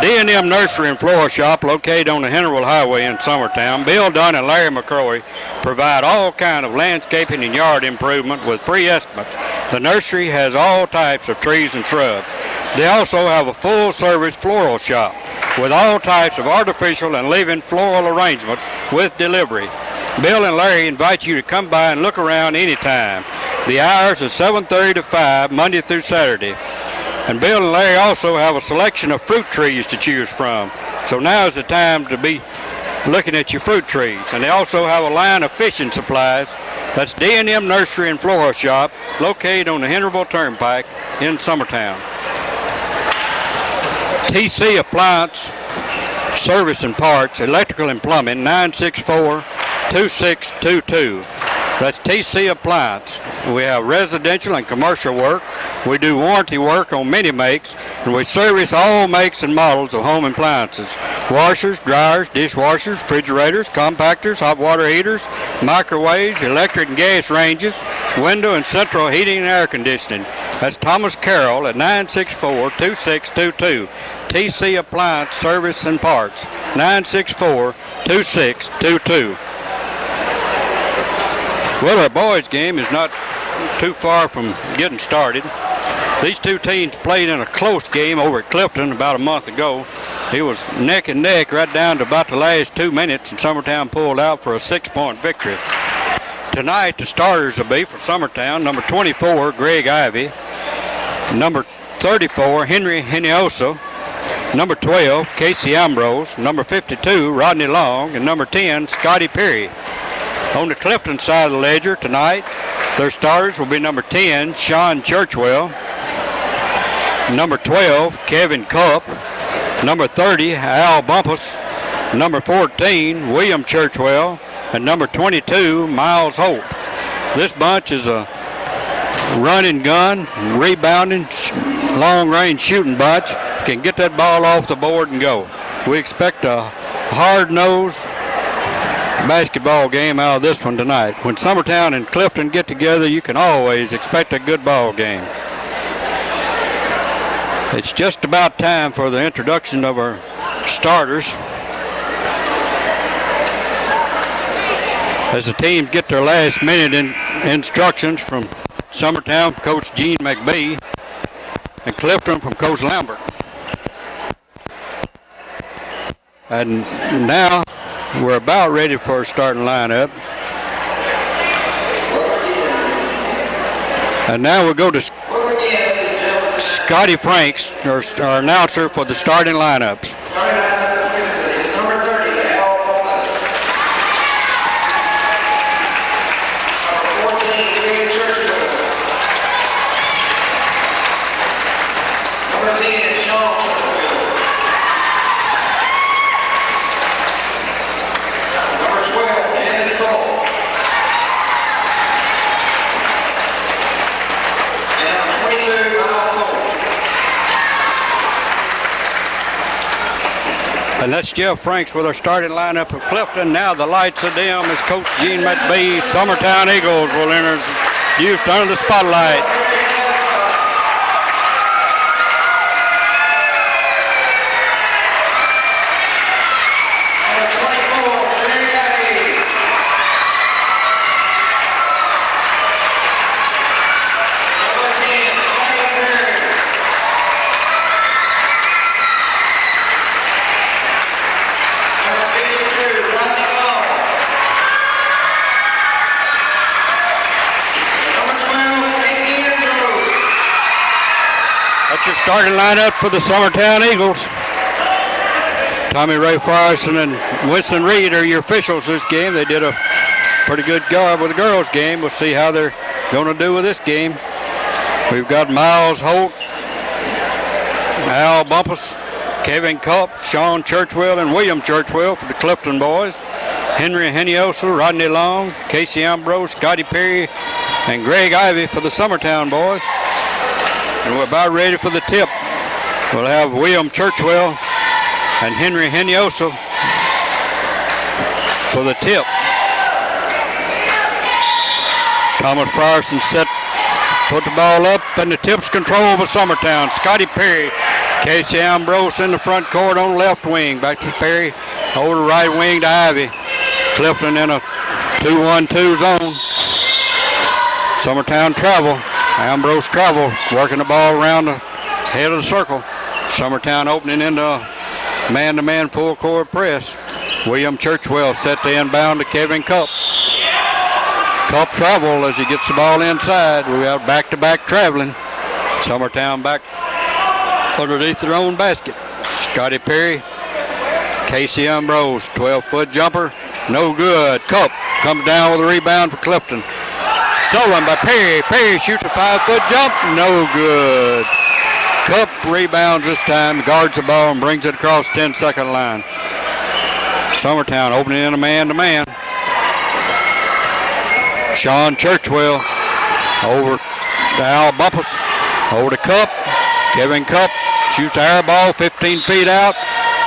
D&M Nursery and Floral Shop located on the Henryville Highway in Summertown. Bill Dunn and Larry McCrory provide all kind of landscaping and yard improvement with free estimates. The nursery has all types of trees and shrubs. They also have a full-service floral shop with all types of artificial and living floral arrangements with delivery. Bill and Larry invite you to come by and look around anytime. The hours are 7:30 to 5, Monday through Saturday. And Bill and Larry also have a selection of fruit trees to choose from. So now is the time to be looking at your fruit trees. And they also have a line of fishing supplies. That's D&M Nursery and Floral Shop, located on the Henryville Turnpike in Summertown. TC Appliance Service and Parts, Electrical and Plumbing, 964-2622. That's TC Appliance. We have residential and commercial work. We do warranty work on many makes, and we service all makes and models of home appliances. Washers, dryers, dishwashers, refrigerators, compactors, hot water heaters, microwaves, electric and gas ranges, window and central heating and air conditioning. That's Thomas Carroll at 964-2622. TC Appliance Service and Parts, 964-2622. Well, our boys' game is not too far from getting started. These two teams played in a close game over at Clifton about a month ago. It was neck and neck right down to about the last 2 minutes, and Summertown pulled out for a 6-point victory. Tonight, the starters will be for Summertown, number 24, Greg Ivy, number 34, Henry Henioso, number 12, Casey Ambrose, number 52, Rodney Long, and number 10, Scotty Perry. On the Clifton side of the ledger tonight, their starters will be number 10, Sean Churchwell, number 12, Kevin Cupp, number 30, Al Bumpus, number 14, William Churchwell, and number 22, Miles Holt. This bunch is a run and gun, rebounding, long-range shooting bunch. Can get that ball off the board and go. We expect a hard-nosed basketball game out of this one tonight. When Summertown and Clifton get together, you can always expect a good ball game. It's just about time for the introduction of our starters. As the teams get their last minute instructions from Summertown, Coach Gene McBee, and Clifton from Coach Lambert. And now we're about ready for our starting lineup. And now we'll go to Scotty Franks, our announcer for the starting lineups. And that's Jeff Franks with our starting lineup of Clifton. Now the lights are dim as Coach Gene McBee. Summertown Eagles will introduce under the spotlight. Your starting lineup for the Summertown Eagles. Tommy Ray Frierson and Winston Reed are your officials this game. They did a pretty good job with the girls' game. We'll see how they're going to do with this game. We've got Miles Holt, Al Bumpus, Kevin Cupp, Sean Churchwell, and William Churchwell for the Clifton boys. Henry Henioso, Rodney Long, Casey Ambrose, Scotty Perry, and Greg Ivy for the Summertown boys. And we're about ready for the tip. We'll have William Churchwell and Henry Henioso for the tip. Thomas Frierson set, put the ball up, and the tip's control of Summertown. Scotty Perry Casey Ambrose in the front court on the left wing. Back to Perry. Over the right wing to Ivy. Clifton in a 2-1-2 zone. Summertown travel. Ambrose travel. Working the ball around the head of the circle. Summertown opening into man-to-man full court press. William Churchwell set the inbound to Kevin Cup. Cup travel as he gets the ball inside. We have back-to-back traveling. Summertown back underneath their own basket. Scotty Perry, Casey Ambrose, 12-foot jumper, no good. Cup comes down with a rebound for Clifton. Stolen by Perry. Perry shoots a 5-foot jump, no good. Cup rebounds this time, guards the ball and brings it across 10-second line. Summertown opening in a man-to-man. Sean Churchwell over to Al Bumpus. Over to Cup. Kevin Cup shoots air ball 15 feet out.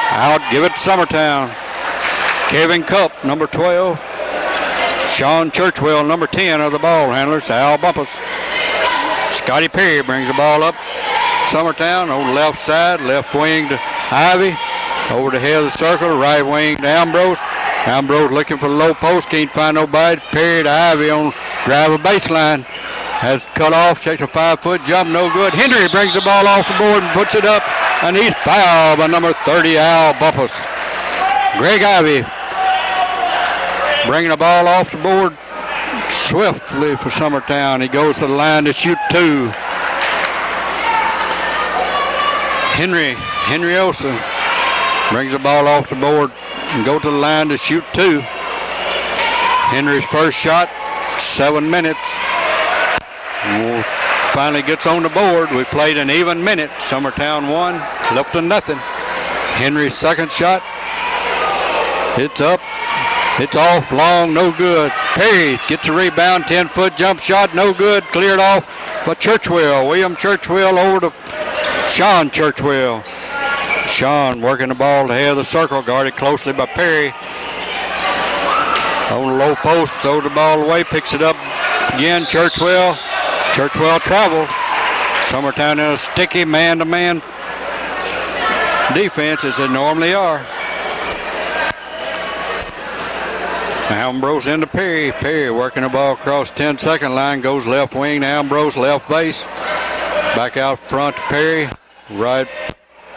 Out, give it to Summertown. Kevin Cup, number 12. Sean Churchwell, number 10 of the ball handlers. Al Bumpus. Scotty Perry brings the ball up. Summertown on the left side, left wing to Ivy. Over the head of the circle, right wing to Ambrose. Ambrose looking for the low post, can't find nobody. Perry to Ivy on drive a baseline. Has cut off, takes a 5-foot jump, no good. Henry brings the ball off the board and puts it up, and he's fouled by number 30, Al Bumpus. Greg Ivy bringing the ball off the board swiftly for Summertown. He goes to the line to shoot 2. Henry Olsen brings the ball off the board and go to the line to shoot 2. Henry's first shot, 7 minutes. Finally gets on the board. We played an even minute. Summertown 1, Clifton nothing. Henry's second shot. It's up. It's off long, no good. Perry gets a rebound, 10-foot jump shot, no good. Cleared off by Churchwell. William Churchwell over to Sean Churchwell. Sean working the ball to the head of the circle, guarded closely by Perry. On the low post, throws the ball away, picks it up again. Churchwell travels. Summertown in a sticky man-to-man defense as they normally are. Ambrose into Perry. Perry working the ball across 10-second line, goes left wing to Ambrose, left base. Back out front to Perry. Right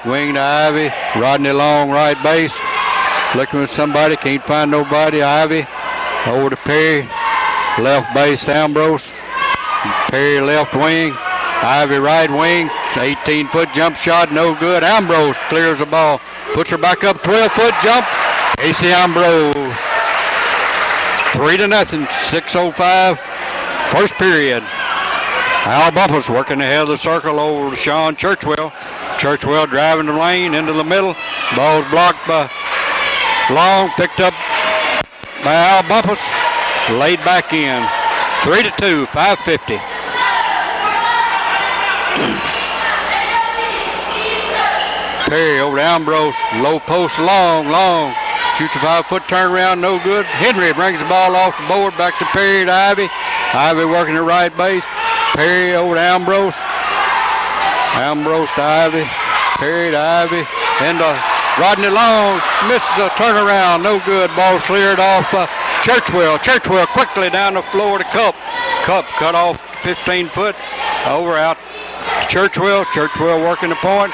wing to Ivy. Rodney Long, right base. Looking at somebody, can't find nobody. Ivy over to Perry. Left base to Ambrose. Perry left wing. Ivy right wing. 18-foot jump shot, no good. Ambrose clears the ball. Puts her back up, 12-foot jump. Casey Ambrose. 3-0, 6:05. First period. Al Bumpus working the head of the circle over to Sean Churchwell. Churchwell driving the lane into the middle. Ball's blocked by Long, picked up by Al Bumpus. Laid back in. 3-2, 5:50. Perry over to Ambrose. Low post, Long. Shoots a 5-foot turnaround, no good. Henry brings the ball off the board, back to Perry to Ivy. Ivy working the right base. Perry over to Ambrose. Ambrose to Ivy. Perry to Ivy. Into Rodney Long. Misses a turnaround, no good. Ball's cleared off by Churchwell. Churchwell quickly down the floor to Cup. Cup cut off 15-foot. Over out to Churchwell. Churchwell working the point.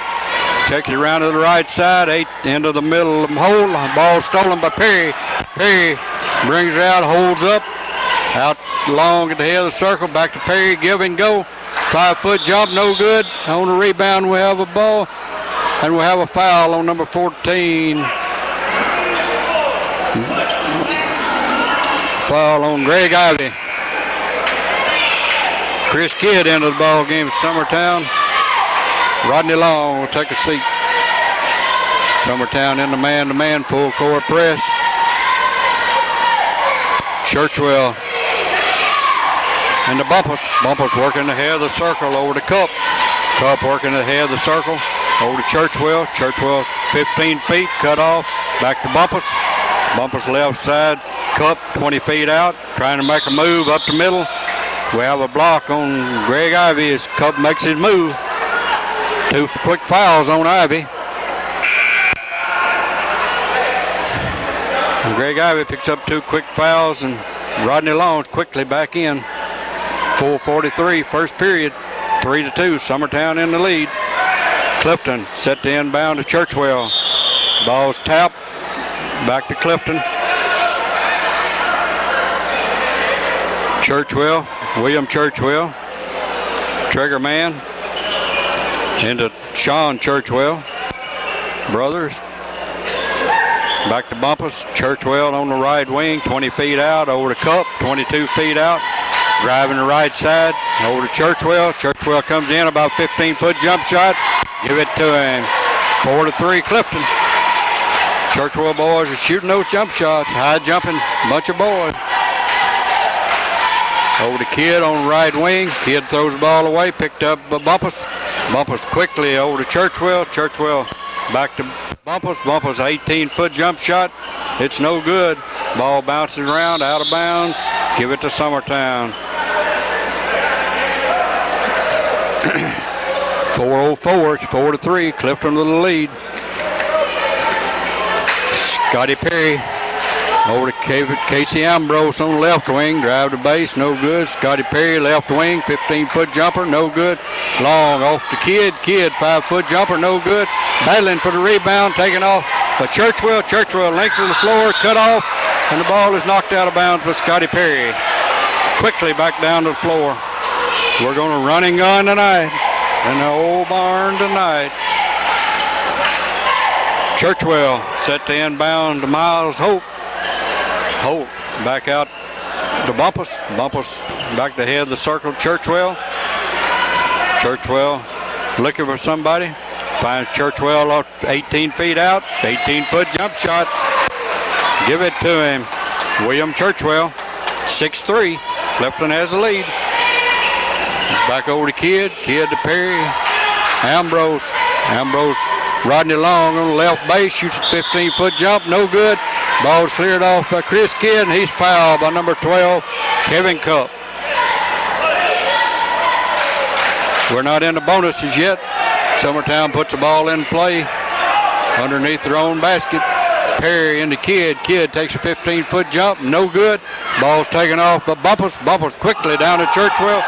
Takes it around to the right side, 8 into the middle of the hole. Ball stolen by Perry. Perry brings it out, holds up. Out long at the head of the circle, back to Perry, give and go. 5-foot jump, no good. On the rebound, we have a ball, and we have a foul on number 14. Foul on Greg Ivy. Chris Kidd into the ball game at Summertown. Rodney Long will take a seat. Summertown in the man-to-man full court press. Churchwell and the Bumpus. Bumpus working the head of the circle over to Cup. Cup working the head of the circle over to Churchwell. Churchwell 15 feet, cut off. Back to Bumpus. Bumpus left side. Cup 20 feet out, trying to make a move up the middle. We have a block on Greg Ivy as Cup makes his move. 2 quick fouls on Ivy. And Greg Ivy picks up 2 quick fouls, and Rodney Long quickly back in. 4:43, first period, 3-2, Summertown in the lead. Clifton set to inbound to Churchwell. Ball's tapped, back to Clifton. Churchwell, William Churchwell, trigger man, into Sean Churchwell, brothers. Back to Bumpus, Churchwell on the right wing, 20 feet out, over to Cup, 22 feet out, driving the right side, over to Churchwell. Churchwell comes in, about 15-foot jump shot, give it to him. 4-3 Clifton. Churchwell boys are shooting those jump shots, high jumping bunch of boys. Over to Kidd on the right wing, Kidd throws the ball away, picked up by Bumpus. Bumpus quickly over to Churchwell, Churchwell back to Bumpus. Bumpus 18-foot jump shot. It's no good. Ball bounces around, out of bounds. Give it to Summertown. 4:04. It's 4-3. Clifton with the lead. Scotty Perry over to Casey Ambrose on the left wing. Drive to base, no good. Scotty Perry, left wing, 15-foot jumper, no good. Long off to Kidd. Kidd, 5-foot jumper, no good. Battling for the rebound, taken off by Churchwell. Churchwell length of the floor, cut off, and the ball is knocked out of bounds by Scotty Perry. Quickly back down to the floor. We're going to run and gun tonight in the old barn tonight. Churchwell set to inbound to Miles Hope. Hope back out to Bumpus. Bumpus back to head of the circle. Churchwell. Churchwell looking for somebody. Finds Churchwell off 18 feet out. 18-foot jump shot. Give it to him. William Churchwell. 6'3". Clifton has the lead. Back over to Kidd. Kidd to Perry. Ambrose. Ambrose. Rodney Long on the left base. Shoots a 15-foot jump. No good. Ball's cleared off by Chris Kidd, and he's fouled by number 12, Kevin Cup. We're not in the bonuses yet. Summertown puts the ball in play underneath their own basket. Perry into Kidd. Kidd takes a 15-foot jump. No good. Ball's taken off by Bumpus. Bumpus quickly down to Churchwell.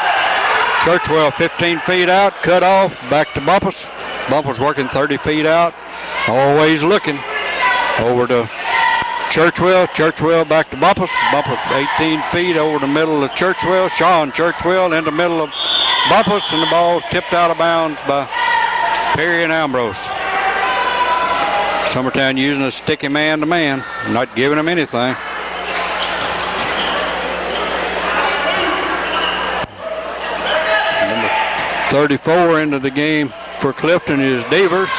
Churchwell 15 feet out. Cut off. Back to Bumpus. Bumpus working 30 feet out. Always looking. Over to Churchwell. Churchwell back to Bumpus. Bumpus 18 feet over the middle of Churchwell. Sean Churchwell in the middle of Bumpus, and the ball's tipped out of bounds by Perry and Ambrose. Summertown using a sticky man-to-man, not giving him anything. Number 34 into the game for Clifton is Devers.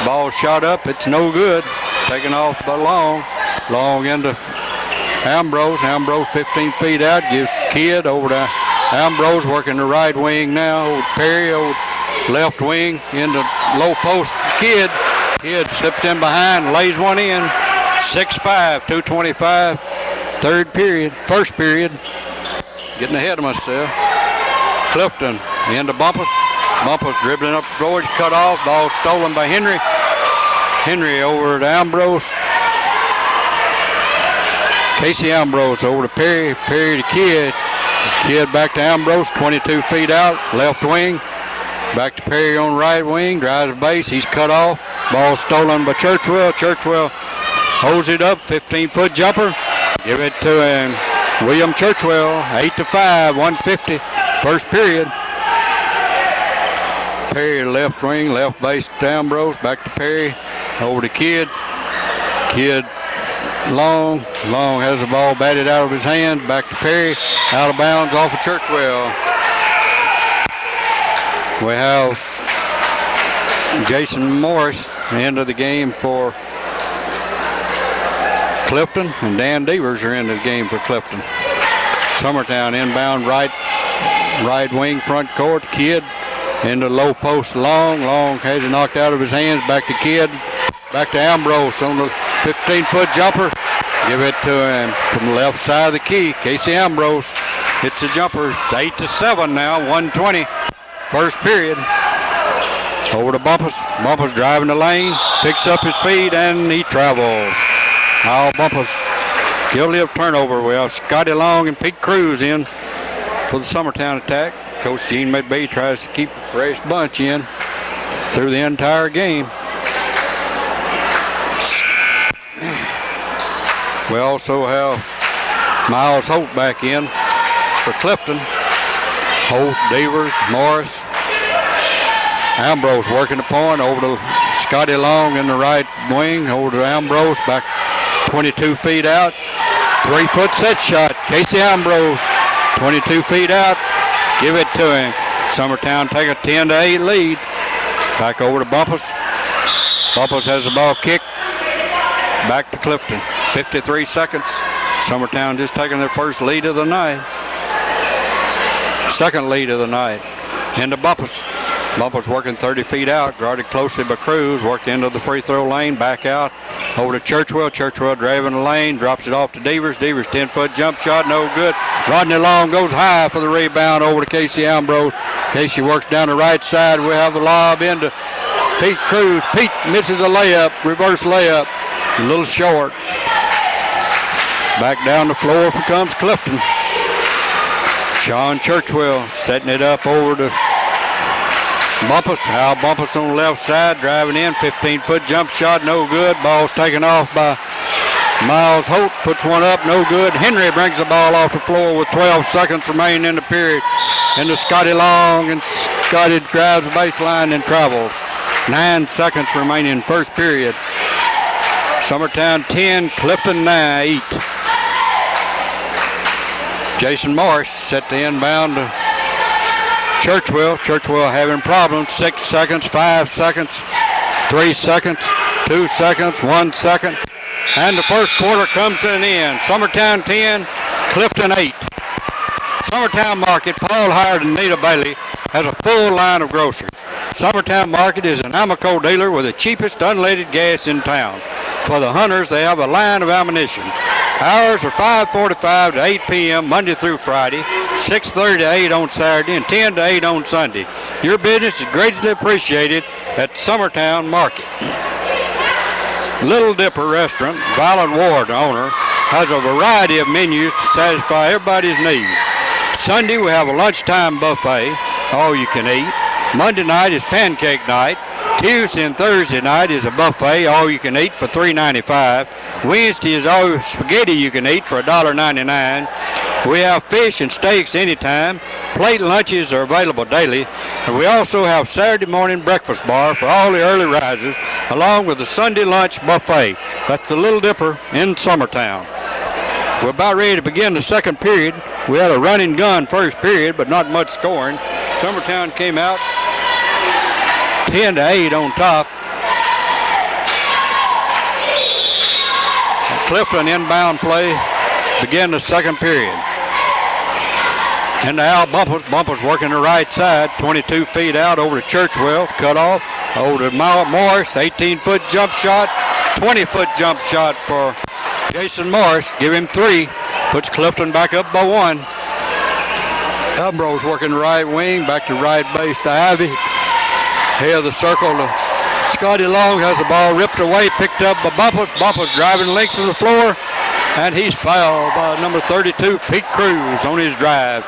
Ball shot up, it's no good. Taken off by Long. Long into Ambrose. Ambrose 15 feet out. Gives Kidd over to Ambrose, working the right wing now. Over Perry, over left wing into low post. Kidd. Kidd slips in behind, lays one in. 6-5, 2:25. First period. Getting ahead of myself. Clifton into Bumpus. Bumpus dribbling up the floor, cut off. Ball stolen by Henry. Henry over to Ambrose. Casey Ambrose over to Perry. Perry to Kidd. Kidd back to Ambrose, 22 feet out, left wing. Back to Perry on right wing, drives the base, he's cut off. Ball stolen by Churchwell. Churchwell holds it up, 15-foot jumper. Give it to him. William Churchwell, 8-5, 150, first period. Perry left wing, left base to Ambrose, back to Perry, over to Kidd. Kidd Long. Long has the ball batted out of his hand, back to Perry, out of bounds off of Churchwell. We have Jason Morris into the game for Clifton, and Dan Devers are into the game for Clifton. Summertown inbound right wing front court. Kidd into low post. Long has it knocked out of his hands. Back to Kidd. Back to Ambrose on the 15-foot jumper. Give it to him from the left side of the key. Casey Ambrose hits a jumper. It's 8-7 now, 120. First period. Over to Bumpus. Bumpus driving the lane. Picks up his feet and he travels. Now Bumpus guilty of turnover. Well, Scotty Long and Pete Cruz in for the Summertown attack. Coach Gene McBee tries to keep a fresh bunch in through the entire game. We also have Miles Holt back in for Clifton. Holt, Devers, Morris. Ambrose working the point over to Scotty Long in the right wing. Over to Ambrose, back 22 feet out. 3-foot set shot. Casey Ambrose, 22 feet out. Give it to him. Summertown take a 10-8 lead. Back over to Bumpus. Bumpus has the ball kicked. Back to Clifton. 53 seconds. Summertown just taking their first lead of the night. Second lead of the night. Into Bumpus. Bumpus working 30 feet out, guarded closely by Cruz, worked into the free throw lane, back out, over to Churchwell. Churchwell driving the lane, drops it off to Devers. Devers 10-foot jump shot, no good. Rodney Long goes high for the rebound over to Casey Ambrose. Casey works down the right side. We have a lob into Pete Cruz. Pete misses a layup, reverse layup, a little short. Back down the floor comes Clifton. Sean Churchwell setting it up over to Bumpus. Al Bumpus on the left side, driving in, 15-foot jump shot, no good. Ball's taken off by Miles Holt, puts one up, no good. Henry brings the ball off the floor with 12 seconds remaining in the period. Into Scotty Long, and Scotty drives the baseline and travels. 9 seconds remaining in first period. Summertown 10, Clifton 9, 8. Jason Morris set the inbound to Churchwell. Churchwell having problems. 6 seconds, 5 seconds, 3 seconds, 2 seconds, 1 second. And the first quarter comes to an end. Summertown 10, Clifton 8. Summertown Market, Paul Howard and Nita Bailey has a full line of groceries. Summertown Market is an Amoco dealer with the cheapest unleaded gas in town. For the hunters, they have a line of ammunition. Hours are 5:45 to 8 p.m. Monday through Friday, 6:30 to 8 on Saturday, and 10 to 8 on Sunday. Your business is greatly appreciated at Summertown Market. Little Dipper Restaurant, Violet Ward, owner, has a variety of menus to satisfy everybody's needs. Sunday we have a lunchtime buffet, all you can eat. Monday night is pancake night. Tuesday and Thursday night is a buffet, all you can eat for $3.95. Wednesday is all spaghetti you can eat for $1.99. We have fish and steaks anytime. Plate lunches are available daily. And we also have Saturday morning breakfast bar for all the early risers, along with the Sunday lunch buffet. That's the Little Dipper in Summertown. We're about ready to begin the second period. We had a running gun first period, but not much scoring. Summertown came out 10 to 8 on top. Clifton inbound play. Begin the second period. And now Bumpus working the right side, 22 feet out over to Churchwell, cut off. Over to Morris, 18-foot jump shot, 20-foot jump shot for Jason Morris. Give him 3, puts Clifton back up by 1. Ambrose working the right wing, back to right base to Ivy. Head of the circle to Scotty Long, has the ball ripped away, picked up by Bumpus. Bumpus driving the length of the floor, and he's fouled by number 32, Pete Cruz, on his drive.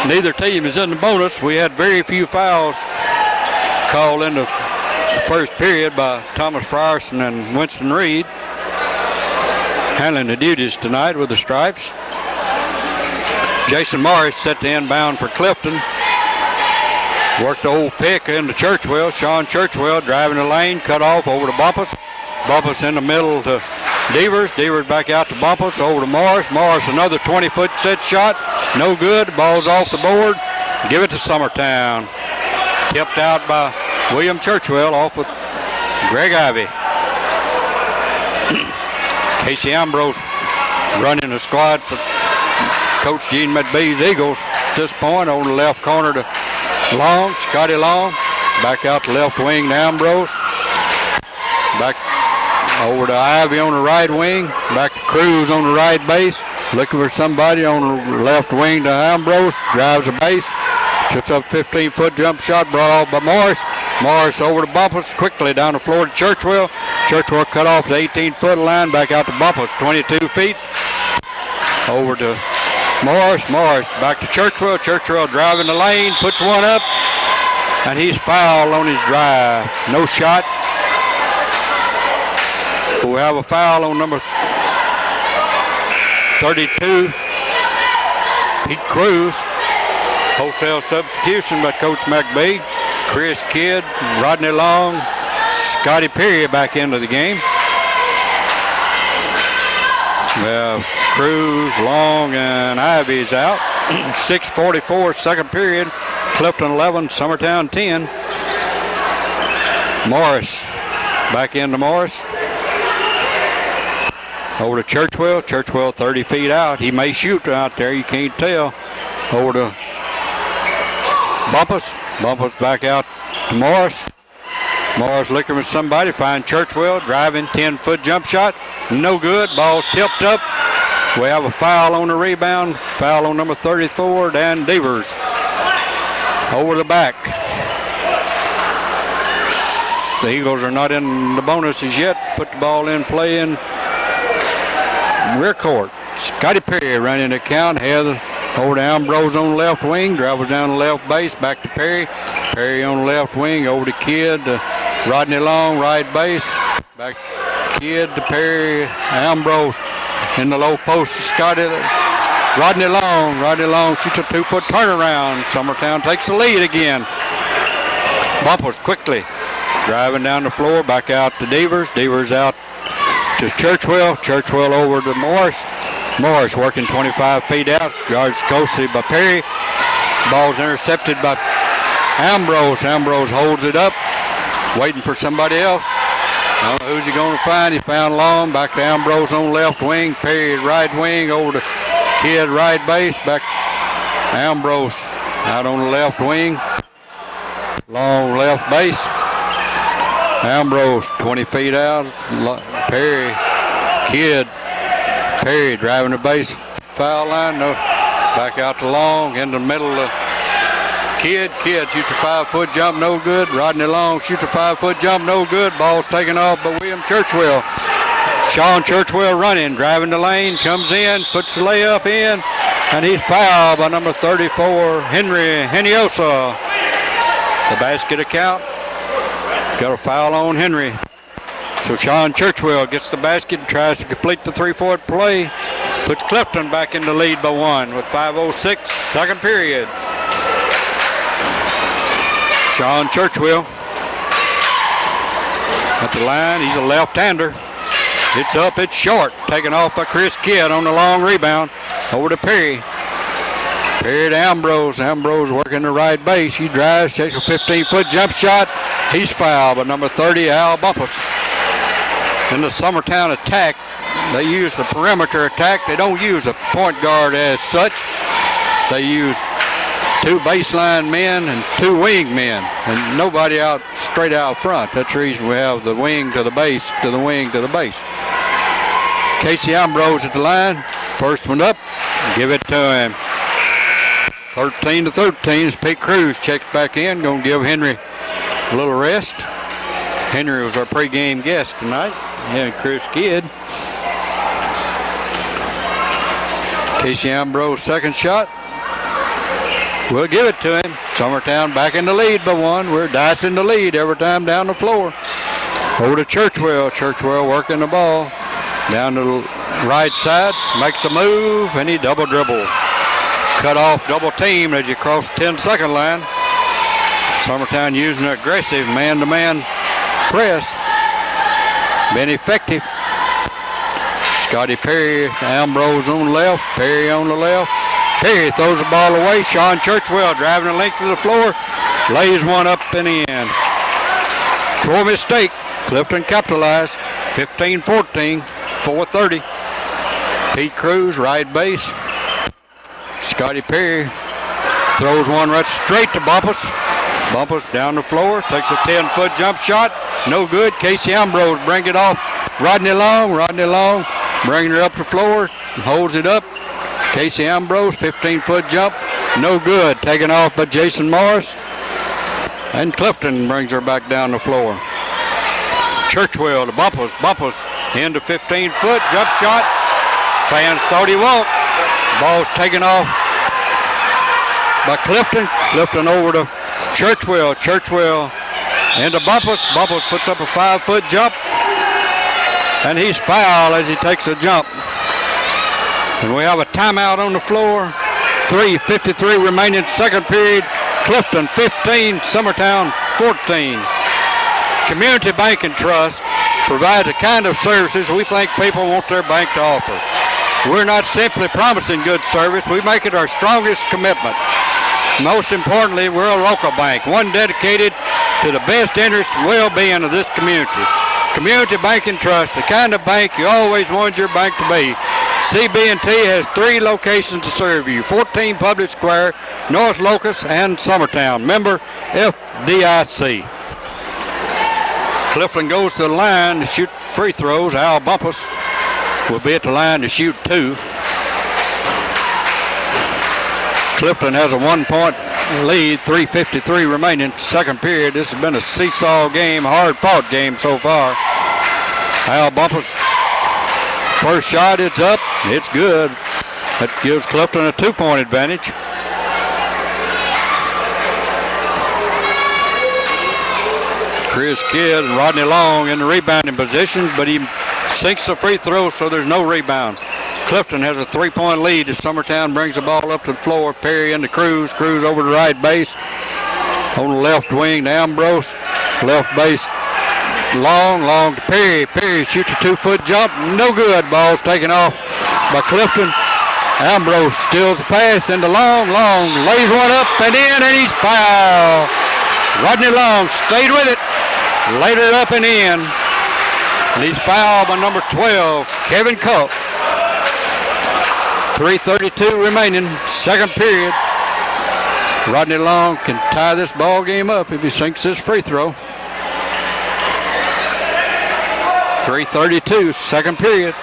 Neither team is in the bonus. We had very few fouls called in the first period by Thomas Frierson and Winston Reed, handling the duties tonight with the stripes. Jason Morris set the inbound for Clifton. Worked the old pick into Churchwell. Sean Churchwell driving the lane, cut off over to Bumpus. Bumpus in the middle to Devers. Devers back out to Bumpus, over to Morris. Morris another 20-foot set shot. No good. Ball's off the board. Give it to Summertown. Tipped out by William Churchwell off with Greg Ivy. Casey Ambrose running the squad for Coach Gene McBee's Eagles at this point. On the left corner to Long, Scotty Long. Back out to left wing to Ambrose. Back over to Ivy on the right wing. Back to Cruz on the right base. Looking for somebody on the left wing to Ambrose. Drives the base. Puts up 15-foot jump shot brought off by Morris. Morris over to Bumpus, quickly down the floor to Churchwell. Churchwell cut off the 18-foot line, back out to Bumpus, 22 feet. Over to Morris. Morris back to Churchwell. Churchwell driving the lane, puts one up, and he's fouled on his drive. No shot. We have a foul on number 32, Pete Cruz. Wholesale substitution by Coach McBee. Chris Kidd, Rodney Long, Scotty Perry back into the game. We have Cruz, Long, and Ivy's out. 6:44, second period. Clifton 11, Summertown 10. Morris, back into Morris. Over to Churchwell. Churchwell 30 feet out. He may shoot out there, you can't tell. Over to Bumpus. Bumpus back out to Morris. Morris looking for somebody. Find Churchwell driving, 10-foot jump shot. No good. Ball's tipped up. We have a foul on the rebound. Foul on number 34, Dan Devers. Over the back. The Eagles are not in the bonuses yet. Put the ball in play in rear court. Scotty Perry running the count. Heather over to Ambrose on the left wing. Drivers down the left base. Back to Perry. Perry on the left wing. Over to Kidd. Rodney Long, right base. Back Kidd to Perry. Ambrose in the low post to Scotty. Rodney Long. Rodney Long shoots a 2-foot turnaround. Summertown takes the lead again. Bumpers quickly driving down the floor. Back out to Devers. Devers out to Churchwell. Churchwell over to Morris. Morris working 25 feet out. Guards closely by Perry. Ball's intercepted by Ambrose. Ambrose holds it up, waiting for somebody else. I don't know who's he going to find. He found Long. Back to Ambrose on left wing. Perry right wing. Over to Kidd right base. Back Ambrose out on the left wing. Long left base. Ambrose 20 feet out. Perry, Kidd. Perry driving the base. Foul line. No. Back out to Long. In the middle of Kidd. Kidd shoots a 5-foot jump. No good. Rodney Long shoots a 5-foot jump. No good. Ball's taken off by William Churchwell. Sean Churchwell running. Driving the lane. Comes in. Puts the layup in. And he's fouled by number 34, Henry Heniosa. The basket account. Got a foul on Henry. So Sean Churchwell gets the basket and tries to complete the 3-point play. Puts Clifton back in the lead by 1 with 5:06, second period. Sean Churchwell at the line. He's a left-hander. It's up, it's short. Taken off by Chris Kidd on the long rebound. Over to Perry. Perry to Ambrose. Ambrose working the right base. He drives, takes a 15-foot jump shot. He's fouled by number 30, Al Bumpus. In the Summertown attack, they use the perimeter attack. They don't use a point guard as such. They use 2 baseline men and 2 wing men, and nobody out straight out front. That's the reason we have the wing to the base, to the wing to the base. Casey Ambrose at the line. First one up. Give it to him. 13-13 as Pete Cruz checks back in. Going to give Henry a little rest. Henry was our pregame guest tonight. Yeah, Chris Kidd. Casey Ambrose, second shot. We'll give it to him. Summertown back in the lead by 1. We're dicing the lead every time down the floor. Over to Churchwell. Churchwell working the ball. Down to the right side. Makes a move, and he double dribbles. Cut off, double team as you cross the 10-second line. Summertown using an aggressive man-to-man press. Been effective. Scotty Perry, Ambrose on the left, Perry on the left. Perry throws the ball away. Sean Churchwell driving the length of the floor. Lays one up and in. For mistake. Clifton capitalized. 15-14, 4:30. Pete Cruz, right base. Scotty Perry throws one right straight to Bumpus. Bumpus down the floor, takes a 10-foot jump shot. No good. Casey Ambrose bring it off. Rodney Long bringing her up the floor, holds it up. Casey Ambrose, 15-foot jump. No good. Taken off by Jason Morris. And Clifton brings her back down the floor. Churchwell to Bumpus. Bumpus into 15-foot jump shot. Fans thought he won't. Ball's taken off by Clifton. Clifton over to Churchwell. Churchwell into Bumpus. Bumpus puts up a 5-foot jump. And he's fouled as he takes a jump. And we have a timeout on the floor. 3:53 remaining second period. Clifton 15, Summertown 14. Community Bank and Trust provides the kind of services we think people want their bank to offer. We're not simply promising good service, we make it our strongest commitment. Most importantly, we're a local bank, one dedicated to the best interest and well-being of this community. Community Bank and Trust, the kind of bank you always wanted your bank to be. CB&T has 3 locations to serve you: 14 Public Square, North Locust, and Summertown. Member FDIC. Clifton goes to the line to shoot free throws. Al Bumpus will be at the line to shoot 2. Clifton has a 1-point lead, 3:53 remaining second period. This has been a seesaw game, hard-fought game so far. Al Bumpus, first shot, it's up, it's good. That gives Clifton a 2-point advantage. Chris Kidd and Rodney Long in the rebounding positions, but he sinks the free throw, so there's no rebound. Clifton has a 3-point lead as Summertown brings the ball up to the floor. Perry into Cruz. Cruz over the right base. On the left wing to Ambrose. Left base long to Perry. Perry shoots a 2-foot jump. No good. Ball's taken off by Clifton. Ambrose steals the pass into Long. Lays one up and in, and he's fouled. Rodney Long stayed with it. Laid it up and in. And he's fouled by number 12, Kevin Cup. 3:32 remaining, second period. Rodney Long can tie this ball game up if he sinks this free throw. 3:32, second period.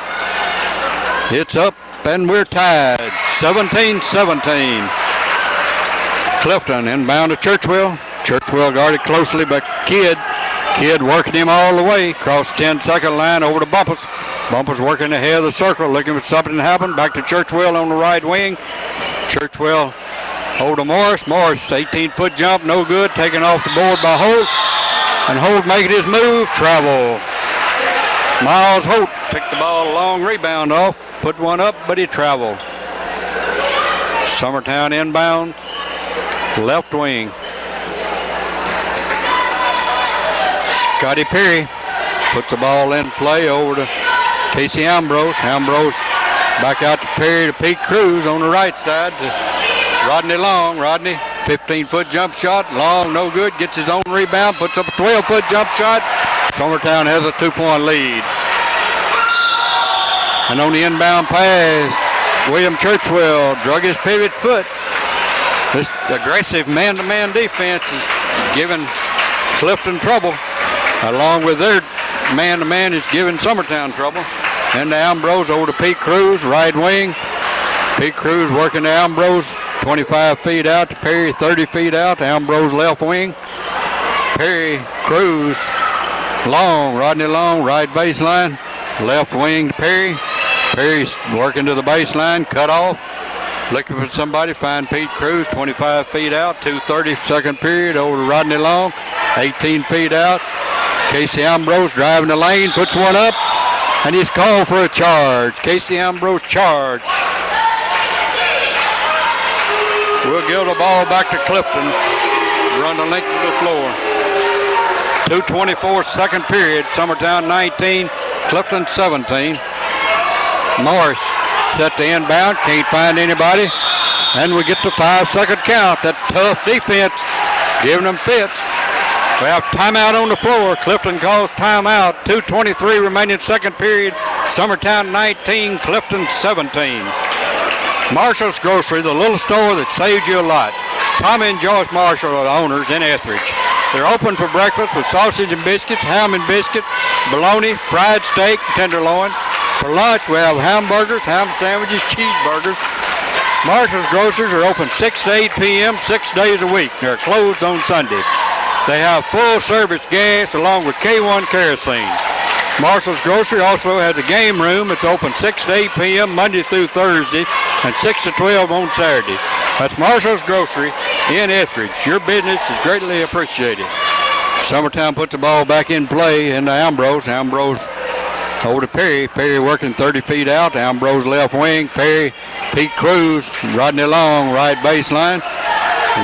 It's up and we're tied, 17-17. Clifton inbound to Churchwell. Churchwell guarded closely by Kidd. Kidd working him all the way. Across 10-second line over to Bumpus. Bumpus working ahead of the circle, looking for something to happen. Back to Churchwell on the right wing. Churchwell over to Morris. Morris, 18-foot jump, no good. Taken off the board by Holt. And Holt making his move. Travel. Miles Holt picked the ball, long rebound off. Put one up, but he traveled. Summertown inbound. Left wing. Scotty Perry puts the ball in play over to Casey Ambrose. Ambrose back out to Perry to Pete Cruz on the right side to Rodney Long. Rodney, 15-foot jump shot. Long, no good. Gets his own rebound. Puts up a 12-foot jump shot. Summertown has a 2-point lead. And on the inbound pass, William Churchwell drug his pivot foot. This aggressive man-to-man defense is giving Clifton trouble. Along with their man-to-man is giving Summertown trouble. And to Ambrose over to Pete Cruz, right wing. Pete Cruz working to Ambrose, 25 feet out to Perry, 30 feet out to Ambrose left wing. Perry, Cruz, Long, Rodney Long, right baseline. Left wing to Perry. Perry's working to the baseline, cut off. Looking for somebody, find Pete Cruz, 25 feet out, 2:30 second period over to Rodney Long, 18 feet out. Casey Ambrose driving the lane, puts one up, and he's called for a charge. Casey Ambrose charge. We'll give the ball back to Clifton. Run the length of the floor. 2:24 second period. Summertown 19, Clifton 17. Morris set the inbound, can't find anybody. And we get the 5-second count. That tough defense giving them fits. We have timeout on the floor. Clifton calls timeout. 2:23 remaining second period. Summertown 19, Clifton 17. Marshall's Grocery, the little store that saves you a lot. Tommy and Joyce Marshall are the owners in Etheridge. They're open for breakfast with sausage and biscuits, ham and biscuit, bologna, fried steak, tenderloin. For lunch, we have hamburgers, ham sandwiches, cheeseburgers. Marshall's Grocers are open 6 to 8 p.m., 6 days a week. They're closed on Sunday. They have full service gas along with K1 kerosene. Marshall's Grocery also has a game room. It's open 6 to 8 p.m. Monday through Thursday and 6 to 12 on Saturday. That's Marshall's Grocery in Etheridge. Your business is greatly appreciated. Summertown puts the ball back in play into Ambrose. Ambrose over to Perry. Perry working 30 feet out. Ambrose left wing. Perry, Pete Cruz, Rodney Long, right baseline.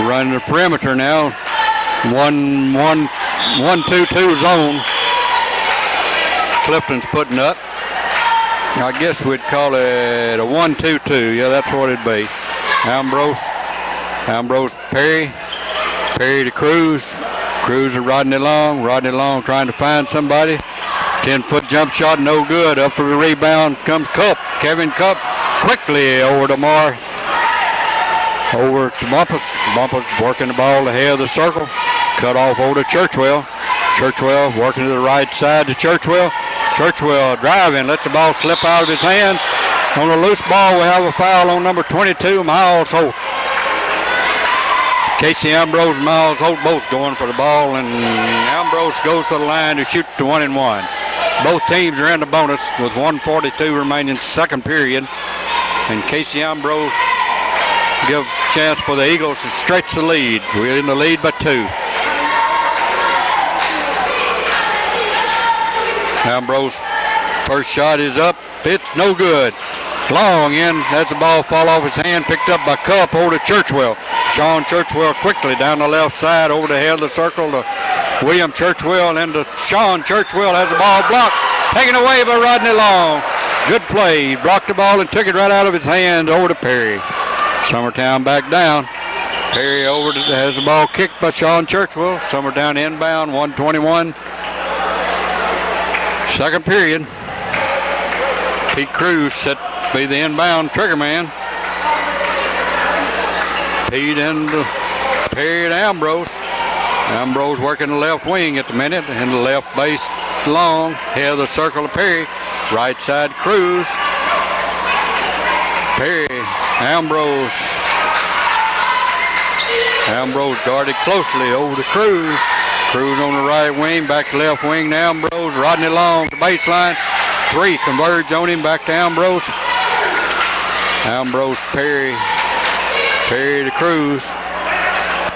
Running the perimeter now. 1-1-2-2 zone. Clifton's putting up. I guess we'd call it a 1-2-2. Yeah, that's what it'd be. Ambrose, Perry, Perry to Cruz. Cruz to Rodney Long. Rodney Long trying to find somebody. 10-foot jump shot, no good. Up for the rebound comes Cup. Kevin Cup quickly over to over to Bumpus. Bumpus working the ball to the head of the circle. Cut off over to Churchwell. Churchwell working to the right side to Churchwell. Churchwell driving, lets the ball slip out of his hands. On a loose ball, we have a foul on number 22, Miles Holt. Casey Ambrose and Miles Holt both going for the ball, and Ambrose goes to the line to shoot to 1-1. Both teams are in the bonus with 1:42 remaining second period, and Casey Ambrose gives a chance for the Eagles to stretch the lead. We're in the lead by 2. Ambrose, first shot is up. It's no good. Long in, has the ball fall off his hand, picked up by Cup over to Churchwell. Sean Churchwell quickly down the left side over the head of the circle to William Churchwell, and to Sean Churchwell has the ball blocked, taken away by Rodney Long. Good play. He blocked the ball and took it right out of his hands over to Perry. Summertown back down. Perry has the ball kicked by Sean Churchwell. Summertown inbound, 1:21. Second period. Pete Cruz set to be the inbound trigger man. Pete and Perry and Ambrose. Ambrose working the left wing at the minute, and the left base Long. Head of the circle of Perry. Right side Cruz. Perry, Ambrose. Ambrose guarded closely over to Cruz. Cruz on the right wing, back to left wing to Ambrose. Rodney Long to baseline. 3 converge on him, back to Ambrose. Ambrose, Perry. Perry to Cruz.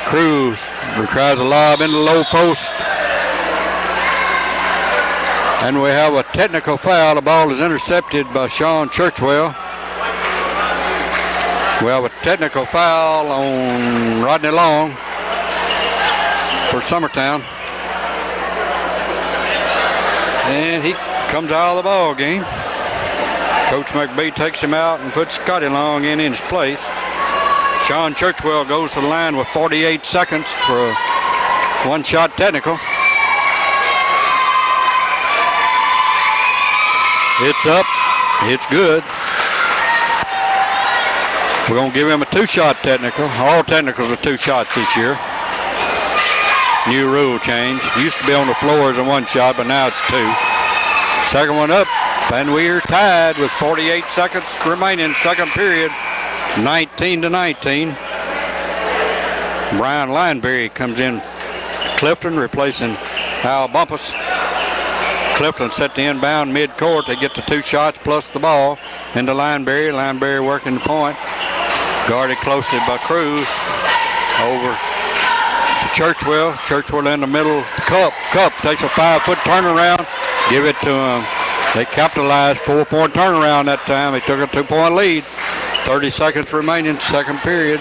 Cruz tries a lob into the low post. And we have a technical foul. The ball is intercepted by Sean Churchwell. We have a technical foul on Rodney Long for Summertown. And he comes out of the ball game. Coach McBee takes him out and puts Scotty Long in his place. Sean Churchwell goes to the line with 48 seconds for a one-shot technical. It's up. It's good. We're going to give him a 2-shot technical. All technicals are 2 shots this year. New rule change. Used to be on the floor as a 1 shot, but now it's 2. Second one up, and we are tied with 48 seconds remaining second period, 19-19. Brian Lineberry comes in. Clifton replacing Al Bumpus. Clifton set the inbound mid-court. They get the 2 shots plus the ball into Lineberry. Lineberry working the point. Guarded closely by Cruz. Over to Churchwell. Churchwell in the middle. Cup takes a 5-foot turnaround. Give it to him. They capitalized. 4-point turnaround that time. They took a 2-point lead. 30 seconds remaining, second period.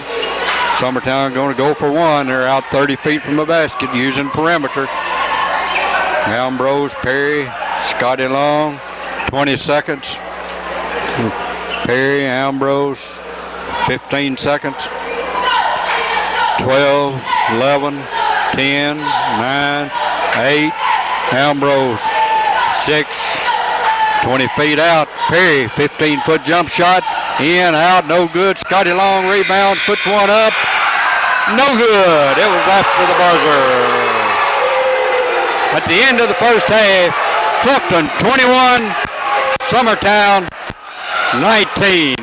Summertown going to go for 1. They're out 30 feet from the basket using perimeter. Ambrose, Perry, Scotty Long, 20 seconds. Perry, Ambrose, 15 seconds. 12, 11, 10, 9, 8. Ambrose, 6, 20 feet out. Perry, 15-foot jump shot. In, out, no good. Scotty Long rebound, puts one up. No good. It was after the buzzer. At the end of the first half, Clifton 21, Summertown 19.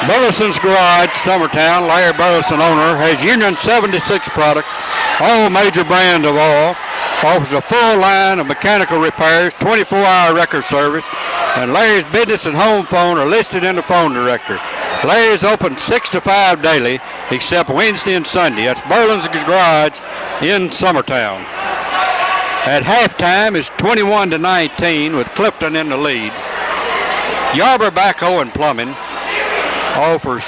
Burleson's Garage, Summertown. Larry Burleson, owner, has Union 76 products, all major brands of oil, offers a full line of mechanical repairs, 24-hour record service, and Larry's business and home phone are listed in the phone directory. Larry's open 6 to 5 daily, except Wednesday and Sunday. That's Burleson's Garage in Summertown. At halftime is 21-19 with Clifton in the lead. Yarber Backhoe and Plumbing offers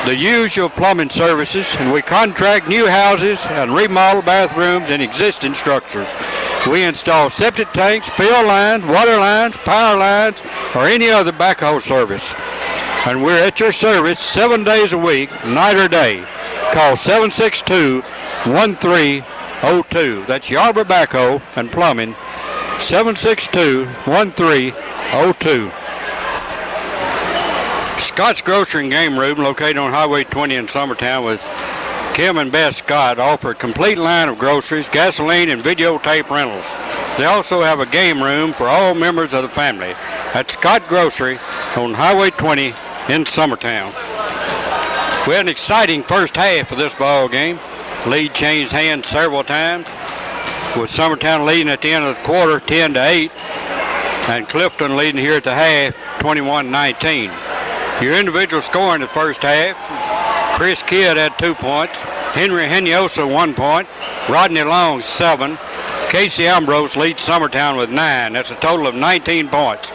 the usual plumbing services, and we contract new houses and remodel bathrooms in existing structures. We install septic tanks, fill lines, water lines, power lines, or any other backhoe service. And we're at your service 7 days a week, night or day. Call 762-1302. That's Yarber Backhoe and Plumbing, 762-1302. Scott's Grocery and Game Room, located on Highway 20 in Summertown, with Kim and Beth Scott, offer a complete line of groceries, gasoline, and videotape rentals. They also have a game room for all members of the family at Scott Grocery on Highway 20 in Summertown. We had an exciting first half of this ball game. Lead changed hands several times, with Summertown leading at the end of the quarter 10-8, and Clifton leading here at the half 21-19. Your individual scoring the first half: Chris Kidd had 2 points, Henry Heniosa 1 point, Rodney Long 7, Casey Ambrose leads Summertown with 9. That's a total of 19 points.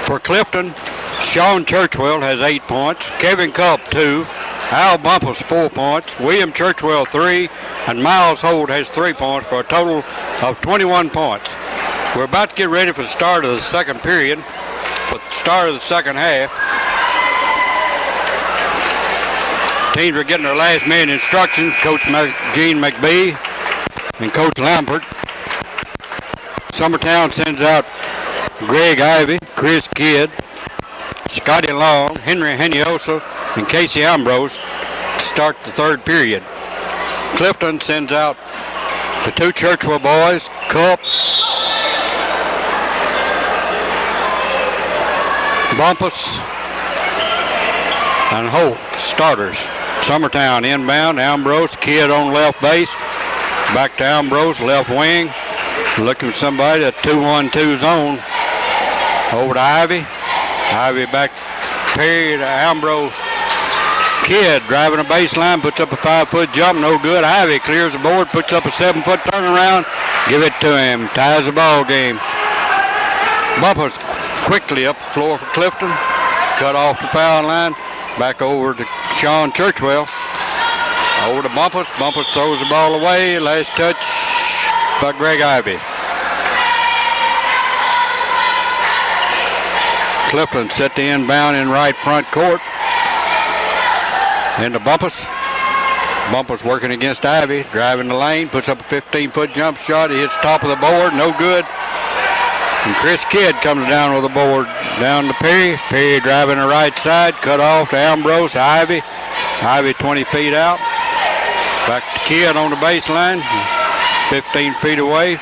For Clifton, Sean Churchwell has 8 points, Kevin Culp 2, Al Bumpus 4 points, William Churchwell 3, and Miles Holt has 3 points for a total of 21 points. We're about to get ready for the start of the second period, for the start of the second half. Teams are getting their last minute instructions. Coach Gene McBee and Coach Lampert. Summertown sends out Greg Ivy, Chris Kidd, Scotty Long, Henry Heniosa, and Casey Ambrose to start the third period. Clifton sends out the 2 Churchwell boys, Culp, Bumpus, and Holt, starters. Summertown inbound, Ambrose, Kidd on left base, back to Ambrose, left wing, looking for somebody, a 2-1-2 zone, over to Ivy, Ivy back, Perry to Ambrose, Kidd driving a baseline, puts up a 5-foot jump, no good. Ivy clears the board, puts up a 7-foot turnaround, give it to him, ties the ball game. Bumpers quickly up the floor for Clifton, cut off the foul line, back over to Sean Churchwell, over to Bumpus. Bumpus throws the ball away. Last touch by Greg Ivy. Clifton set the inbound in right front court. Into Bumpus. Bumpus working against Ivy, driving the lane, puts up a 15-foot jump shot. He hits top of the board, no good. And Chris Kidd comes down with the board, down to Perry. Perry driving the right side, cut off to Ambrose, Ivy. Ivy 20 feet out. Back to Kidd on the baseline, 15 feet away.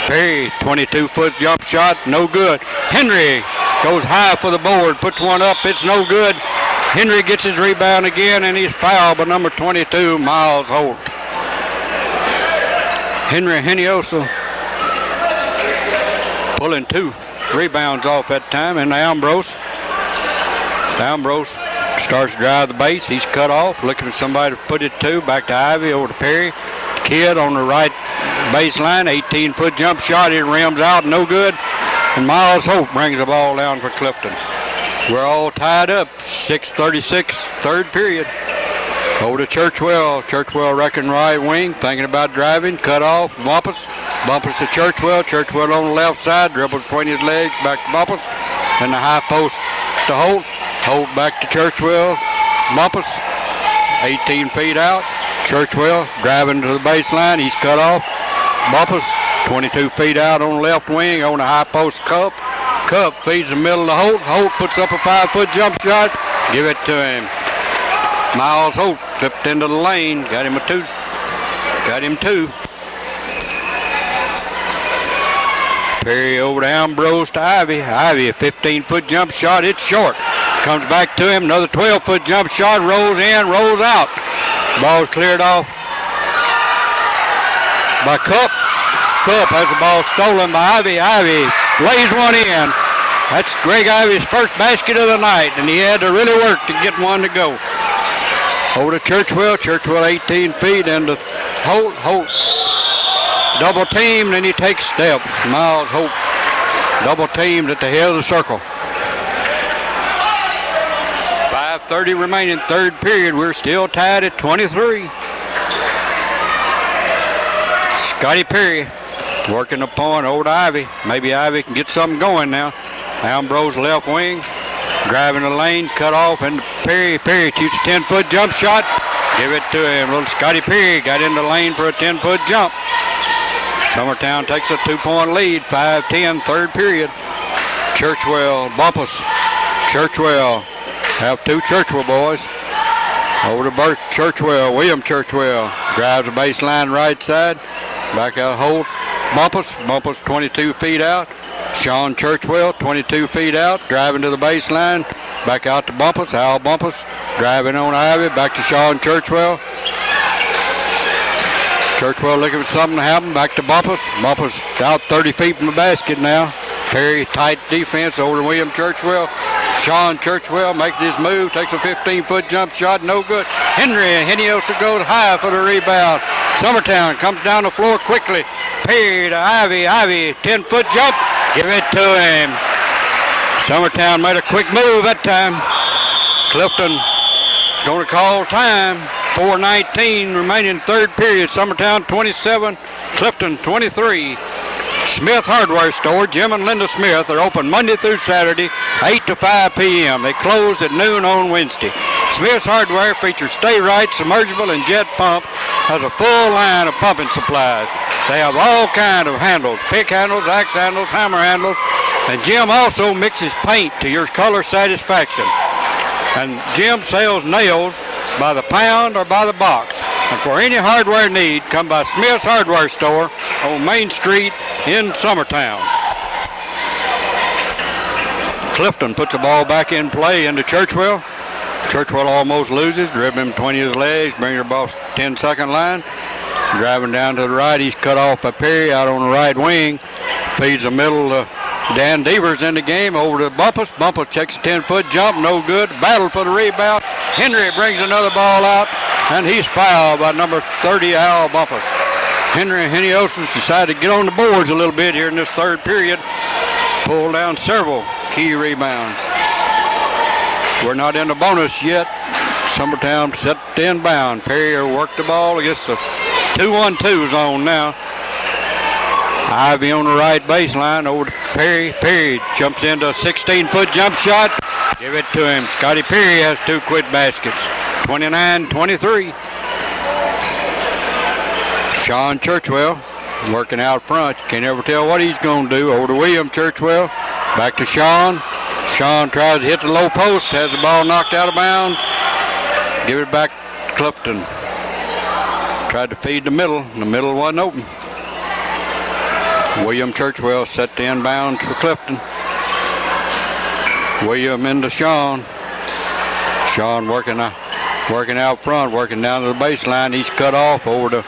Perry, 22-foot jump shot, no good. Henry goes high for the board, puts one up, it's no good. Henry gets his rebound again, and he's fouled by number 22, Miles Holt. Henry Heniosa pulling 2 rebounds off that time, and Ambrose. Ambrose starts to drive the base. He's cut off, looking for somebody to put it to. Back to Ivy, over to Perry. Kidd on the right baseline, 18-foot jump shot. It rims out, no good. And Miles Hope brings the ball down for Clifton. We're all tied up, 6:36, third period. Over to Churchwell. Churchwell wrecking right wing, thinking about driving, cut off, Bumpus. Bumpus to Churchwell. Churchwell on the left side, dribbles between his legs, back to Bumpus. And the high post to Holt. Holt back to Churchwell. Bumpus, 18 feet out. Churchwell driving to the baseline, he's cut off. Bumpus, 22 feet out on the left wing, on the high post Cup. Cup feeds the middle to Holt. Holt puts up a 5-foot jump shot. Give it to him. Miles Holt clipped into the lane. Got him a 2. Got him 2. Perry over to Ambrose to Ivy. Ivy, a 15-foot jump shot. It's short. comes back to him. Another 12-foot jump shot. Rolls in, rolls out. Ball's cleared off by Cup. Cup has the ball stolen by Ivy. Ivy lays one in. That's Greg Ivy's first basket of the night, and he had to really work to get one to go. Over to Churchwell. Churchwell 18 feet into Holt. Holt double teamed, and he takes steps. Miles Holt double teamed at the head of the circle. 5:30 remaining, third period. We're still tied at 23. Scotty Perry working the point over to Ivy. Maybe Ivy can get something going now. Ambrose left wing, driving the lane, cut off, and Perry. Perry shoots a 10-foot jump shot. Give it to him. Little Scotty Perry got in the lane for a 10-foot jump. Summertown takes a 2-point lead, 5-10, third period. Churchwell, Bumpus. Churchwell, have two Churchwell boys. Over to Bert Churchwell, William Churchwell. Drives the baseline right side. Back out Holt. Bumpus. Bumpus 22 feet out. Sean Churchwell, 22 feet out, driving to the baseline. Back out to Bumpus. Al Bumpus driving on Ivy. Back to Sean Churchwell. Churchwell looking for something to happen. Back to Bumpus. Bumpus out 30 feet from the basket now. Perry tight defense over to William Churchwell. Sean Churchwell makes his move. Takes a 15-foot jump shot. No good. Henry Heniosa goes high for the rebound. Summertown comes down the floor quickly. Perry to Ivy. Ivy, 10-foot jump. Give it to him. Summertown made a quick move that time. Clifton going to call time. 4:19 remaining third period. Summertown 27, Clifton 23. Smith Hardware Store, Jim and Linda Smith, are open Monday through Saturday, 8 to 5 p.m. They close at noon on Wednesday. Smith's Hardware features Stay Right, submersible, and jet pumps. Has a full line of pumping supplies. They have all kinds of handles, pick handles, axe handles, hammer handles, and Jim also mixes paint to your color satisfaction. And Jim sells nails by the pound or by the box. And for any hardware need, come by Smith's Hardware Store on Main Street in Summertown. Clifton puts the ball back in play into Churchwell. Churchwell almost loses, dribbling him 20 of his legs, brings the ball 10-second line. Driving down to the right, he's cut off by Perry out on the right wing. Feeds the middle to Dan Devers in the game over to Bumpus. Bumpus takes a 10-foot jump, no good. Battle for the rebound. Henry brings another ball out, and he's fouled by number 30, Al Bumpus. Henry Heniosis decided to get on the boards a little bit here in this third period. Pulled down several key rebounds. We're not in the bonus yet. Summertown set to inbound. Perry worked the ball against the 2-1-2 zone now. Ivy on the right baseline over to Perry. Perry jumps into a 16-foot jump shot. Give it to him. Scotty Perry has two quick baskets. 29-23. Sean Churchwell working out front. Can't ever tell what he's going to do. Over to William Churchwell. Back to Sean. Sean tries to hit the low post. Has the ball knocked out of bounds. Give it back to Clifton. Tried to feed the middle. The middle wasn't open. William Churchwell set the inbounds for Clifton. William into Sean. Sean working out front, working down to the baseline. He's cut off over to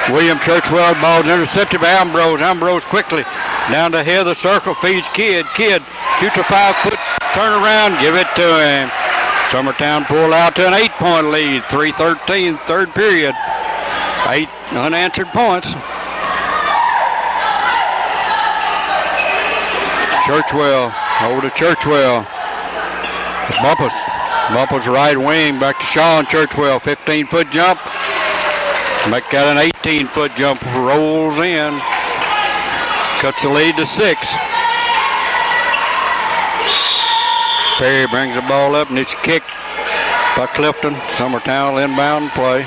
William Churchwell. Ball's intercepted by Ambrose. Ambrose quickly down the head of the circle, feeds Kidd. Kidd shoots a 5-foot turnaround. Give it to him. Summertown pulled out to an 8-point lead. 3:13, third period. 8 unanswered points. Churchwell, over to Churchwell. Bumpus. Bumpus right wing, back to Sean Churchwell. 15-foot jump. Got an 18-foot jump, rolls in. Cuts the lead to 6. Perry brings the ball up and it's kicked by Clifton. Summertown will inbound play.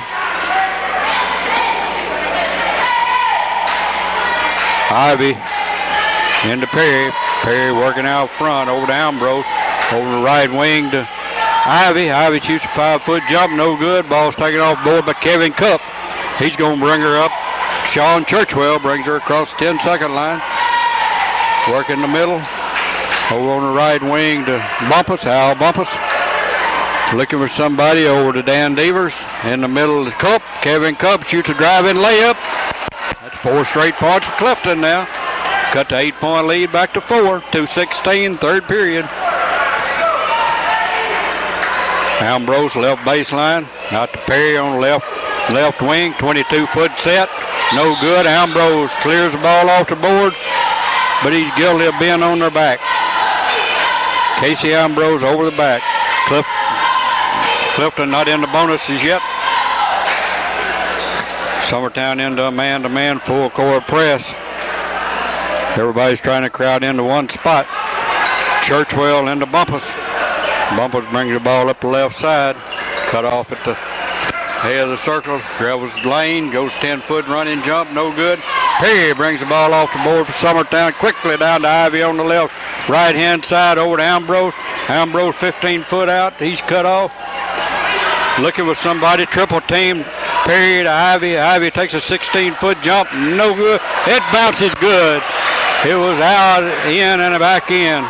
Ivy into Perry. Perry working out front over to Ambrose. Over the right wing to Ivy. Ivy shoots a 5-foot jump, no good. Ball's taken off board by Kevin Cup. He's going to bring her up. Sean Churchwell brings her across the 10-second line. Work in the middle. Over on the right wing to Bumpus. Al Bumpus Looking for somebody over to Dan Devers in the middle of the cup. Kevin Cup shoots a drive-in layup. That's 4 straight points for Clifton now. Cut the 8-point lead back to 4. 2:16, third period. Ambrose left baseline. Out to Perry on the left wing. 22-foot set. No good. Ambrose clears the ball off the board, but he's guilty of being on their back. Casey Ambrose over the back. Clifton not in the bonuses yet. Summertown into a man-to-man full court press. Everybody's trying to crowd into one spot. Churchwell into Bumpus. Bumpus brings the ball up the left side. Cut off at the head of the circle. Dribbles the lane. Goes 10-foot running jump. No good. Perry brings the ball off the board for Summertown. Quickly down to Ivy on the left. Right-hand side over to Ambrose. Ambrose 15-foot out. He's cut off. Looking with somebody. Triple team. Perry to Ivy. Ivy takes a 16-foot jump. No good. It bounces good. It was out, in, and back in.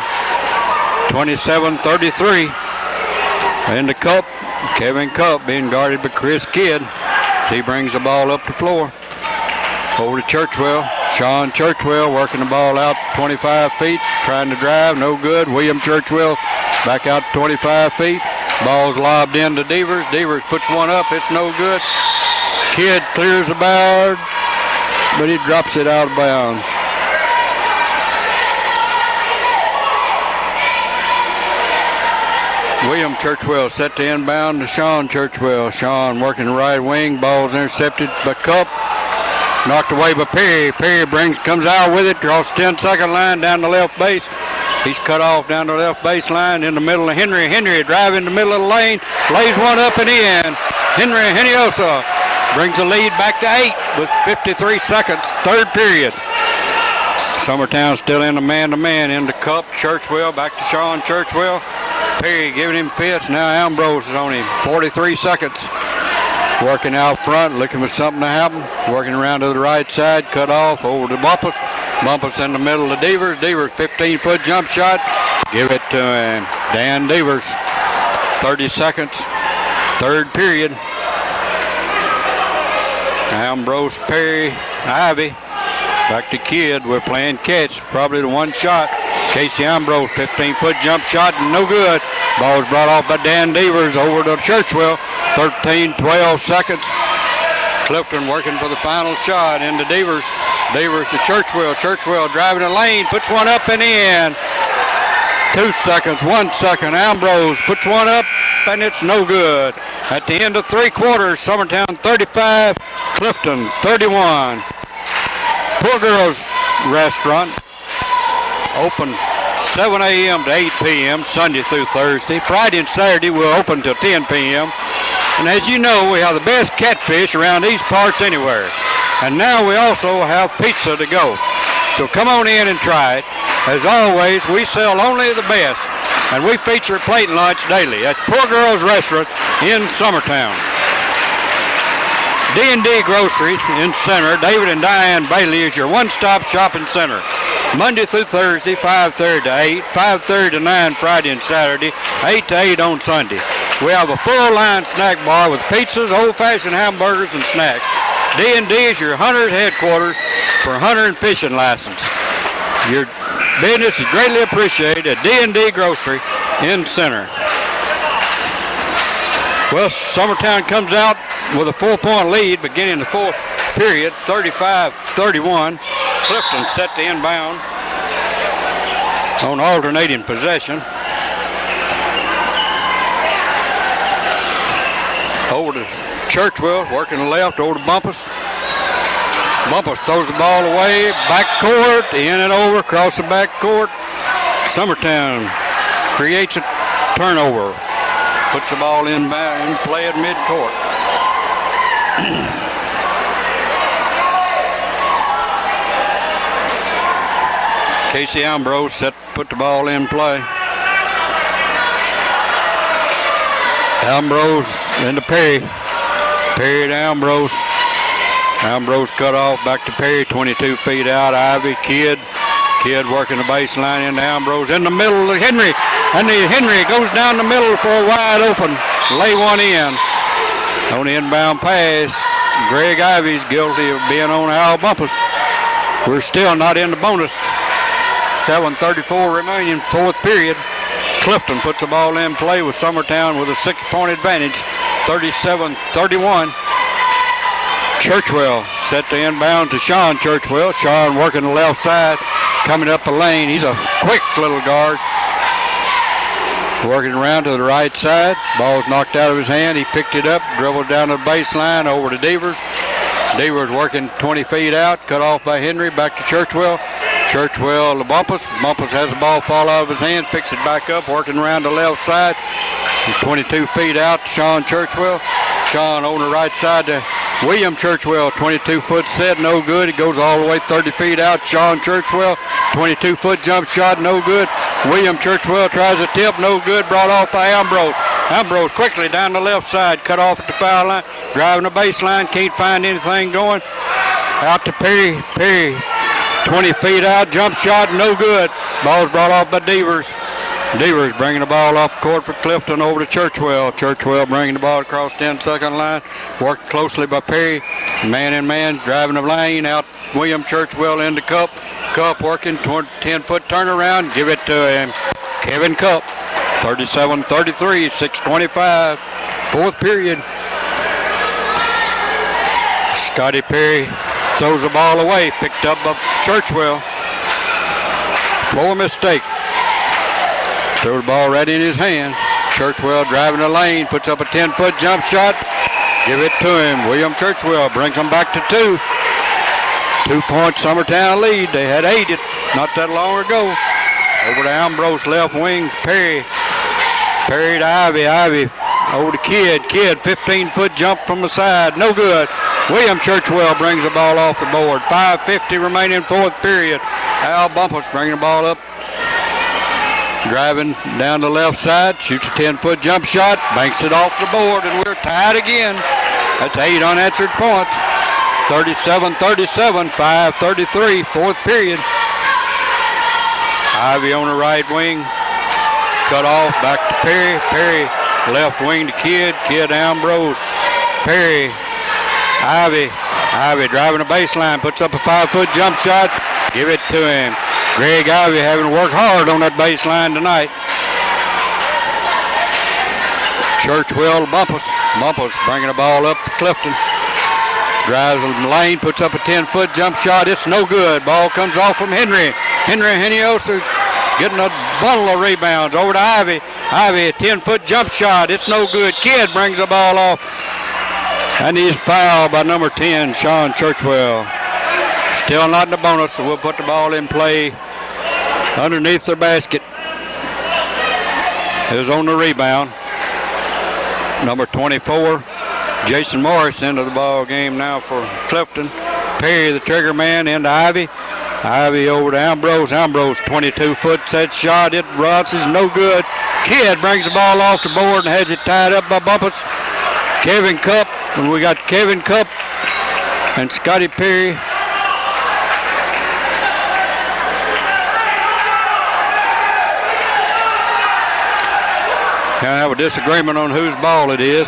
27-33. In the cup. Kevin Cup being guarded by Chris Kidd. He brings the ball up the floor. Over to Churchwell. Sean Churchwell working the ball out 25 feet. Trying to drive. No good. William Churchwell back out 25 feet. Ball's lobbed in to Devers. Devers puts one up. It's no good. Kidd clears the board, but he drops it out of bounds. William Churchwell set to inbound to Sean Churchwell. Sean working the right wing. Ball's intercepted by Cup. Knocked away by Perry. Perry comes out with it. Across the 10-second line down the left base. He's cut off down the left baseline in the middle of Henry. Henry driving in the middle of the lane. Lays one up and in. Henry Heniosa brings the lead back to 8 with 53 seconds. Third period. Summertown still in the man-to-man. In the Cup. Churchwell back to Sean Churchwell. Perry giving him fits. Now Ambrose is on him. 43 seconds. Working out front, looking for something to happen. Working around to the right side, cut off over to Bumpus. Bumpus in the middle of Devers. Devers 15-foot jump shot. Give it to Dan Devers. 30 seconds. Third period. Ambrose, Perry, Ivy. Back to Kidd. We're playing catch. Probably the one shot. Casey Ambrose, 15-foot jump shot, no good. Ball was brought off by Dan Devers over to Churchwell. 12 seconds. Clifton working for the final shot into Devers. Devers to Churchwell. Churchwell driving the lane, puts one up and in. 2 seconds, 1 second. Ambrose puts one up, and it's no good. At the end of 3 quarters, Summertown 35, Clifton 31. Poor Girls Restaurant. Open 7 a.m. to 8 p.m. Sunday through Thursday. Friday and Saturday we'll open till 10 p.m. And as you know, we have the best catfish around these parts anywhere. And now we also have pizza to go. So come on in and try it. As always, we sell only the best. And we feature plate and lunch daily. That's Poor Girls Restaurant in Summertown. D&D Grocery in Center. David and Diane Bailey is your one-stop shopping center. Monday through Thursday, 5:30 to 8, 5:30 to 9 Friday and Saturday, 8 to 8 on Sunday. We have a full-line snack bar with pizzas, old-fashioned hamburgers, and snacks. D&D is your hunter's headquarters for hunter and fishing license. Your business is greatly appreciated at D&D Grocery in Center. Well, Summertown comes out with a 4-point lead beginning the fourth period, 35-31. Clifton set to inbound on alternating possession. Over to Churchwell, working the left, over to Bumpus. Bumpus throws the ball away, back court, in and over, across the back court. Summertown creates a turnover. Puts the ball in play at mid-court. Casey Ambrose set to put the ball in play. Ambrose into Perry. Perry to Ambrose. Ambrose cut off back to Perry, 22 feet out. Ivy, Kidd Kid working the baseline into Ambrose in the middle of Henry. And Henry goes down the middle for a wide open. Lay one in. On the inbound pass, Greg Ivy's guilty of being on Al Bumpus. We're still not in the bonus. 7:34 remaining, fourth period. Clifton puts the ball in play with Summertown with a 6-point advantage, 37-31. Churchwell set the inbound to Sean Churchwell. Sean working the left side, coming up the lane. He's a quick little guard. Working around to the right side. Ball's knocked out of his hand. He picked it up, dribbled down the baseline over to Devers. Devers working 20 feet out, cut off by Henry, back to Churchwell. Churchwell to Bumpus. Bumpus has the ball fall out of his hands, picks it back up, working around the left side. 22 feet out to Sean Churchwell. Sean on the right side to William Churchwell, 22-foot set, no good. It goes all the way 30 feet out. Sean Churchwell, 22-foot jump shot, no good. William Churchwell tries a tip, no good. Brought off by Ambrose. Ambrose quickly down the left side, cut off at the foul line, driving the baseline, can't find anything going. Out to Perry. Perry, 20 feet out, jump shot, no good. Ball's brought off by Devers. Devers bringing the ball up court for Clifton over to Churchwell. Churchwell bringing the ball across 10-second line. Worked closely by Perry. Man in man, driving the lane. Out William Churchwell into Cup. Cup working toward 10-foot turnaround. Give it to him. Kevin Cup. 37-33, 6:25. Fourth period. Scotty Perry throws the ball away. Picked up by Churchwell. Floor mistake. Throw the ball right in his hands. Churchwell driving the lane, puts up a 10-foot jump shot. Give it to him. William Churchwell brings them back to 2. 2-point Summertown lead. They had 8 not that long ago. Over to Ambrose, left wing. Perry. Perry to Ivy. Ivy over to Kidd. Kidd, 15-foot jump from the side. No good. William Churchwell brings the ball off the board. 5:50 remaining, fourth period. Al Bumpus bringing the ball up. Driving down the left side, shoots a 10-foot jump shot, banks it off the board, and we're tied again. That's 8 unanswered points. 37-37, 5:33, fourth period. Ivy on the right wing, cut off, back to Perry. Perry, left wing to Kidd. Kidd Ambrose. Perry, Ivy. Ivy driving the baseline, puts up a 5-foot jump shot. Give it to him. Greg Ivy having to work hard on that baseline tonight. Churchwell to Bumpus. Bumpus bringing the ball up to Clifton. Drives the lane, puts up a 10-foot jump shot. It's no good. Ball comes off from Henry. Henry Heniosa getting a bundle of rebounds. Over to Ivy. Ivy, a 10-foot jump shot. It's no good. Kidd brings the ball off. And he's fouled by number 10, Sean Churchwell. Still not in the bonus, so we'll put the ball in play underneath their basket. Is on the rebound. Number 24, Jason Morris into the ball game now for Clifton. Perry, the trigger man, into Ivy. Ivy over to Ambrose. Ambrose, 22-foot set shot. It bounces, no good. Kidd brings the ball off the board and has it tied up by Bumpus. Kevin Cup, and we got Kevin Cup and Scotty Perry. Kind of have a disagreement on whose ball it is.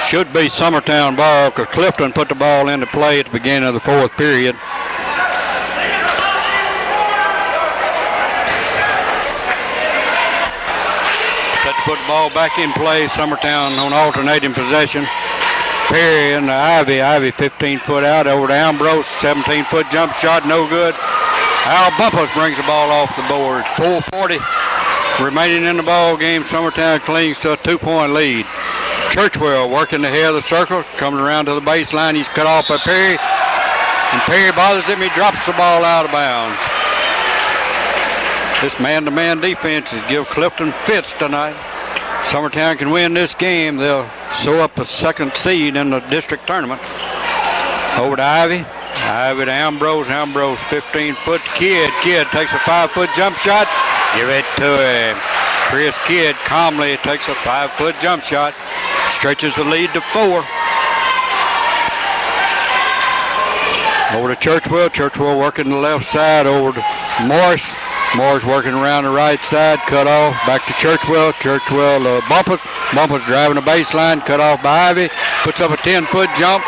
Should be Summertown ball because Clifton put the ball into play at the beginning of the fourth period. Set to put the ball back in play. Summertown on alternating possession. Perry and Ivy. Ivy 15-foot out over to Ambrose. 17-foot jump shot, no good. Al Bumpus brings the ball off the board. 4:40 remaining in the ball game. Summertown clings to a 2-point lead. Churchwell working the head of the circle, coming around to the baseline. He's cut off by Perry, and Perry bothers him. He drops the ball out of bounds. This man-to-man defense is give Clifton fits tonight. Summertown can win this game. They'll sew up a second seed in the district tournament. Over to Ivy. Ivy to Ambrose. Ambrose, 15-foot. Kidd. Kidd takes a 5-foot jump shot. Give it to him. Chris Kidd calmly takes a 5-foot jump shot. Stretches the lead to 4. Over to Churchwell. Churchwell working the left side over to Morris. Morris working around the right side, cut off. Back to Churchwell. Churchwell Bumpus. Bumpus driving the baseline, cut off by Ivy. Puts up a 10-foot jump.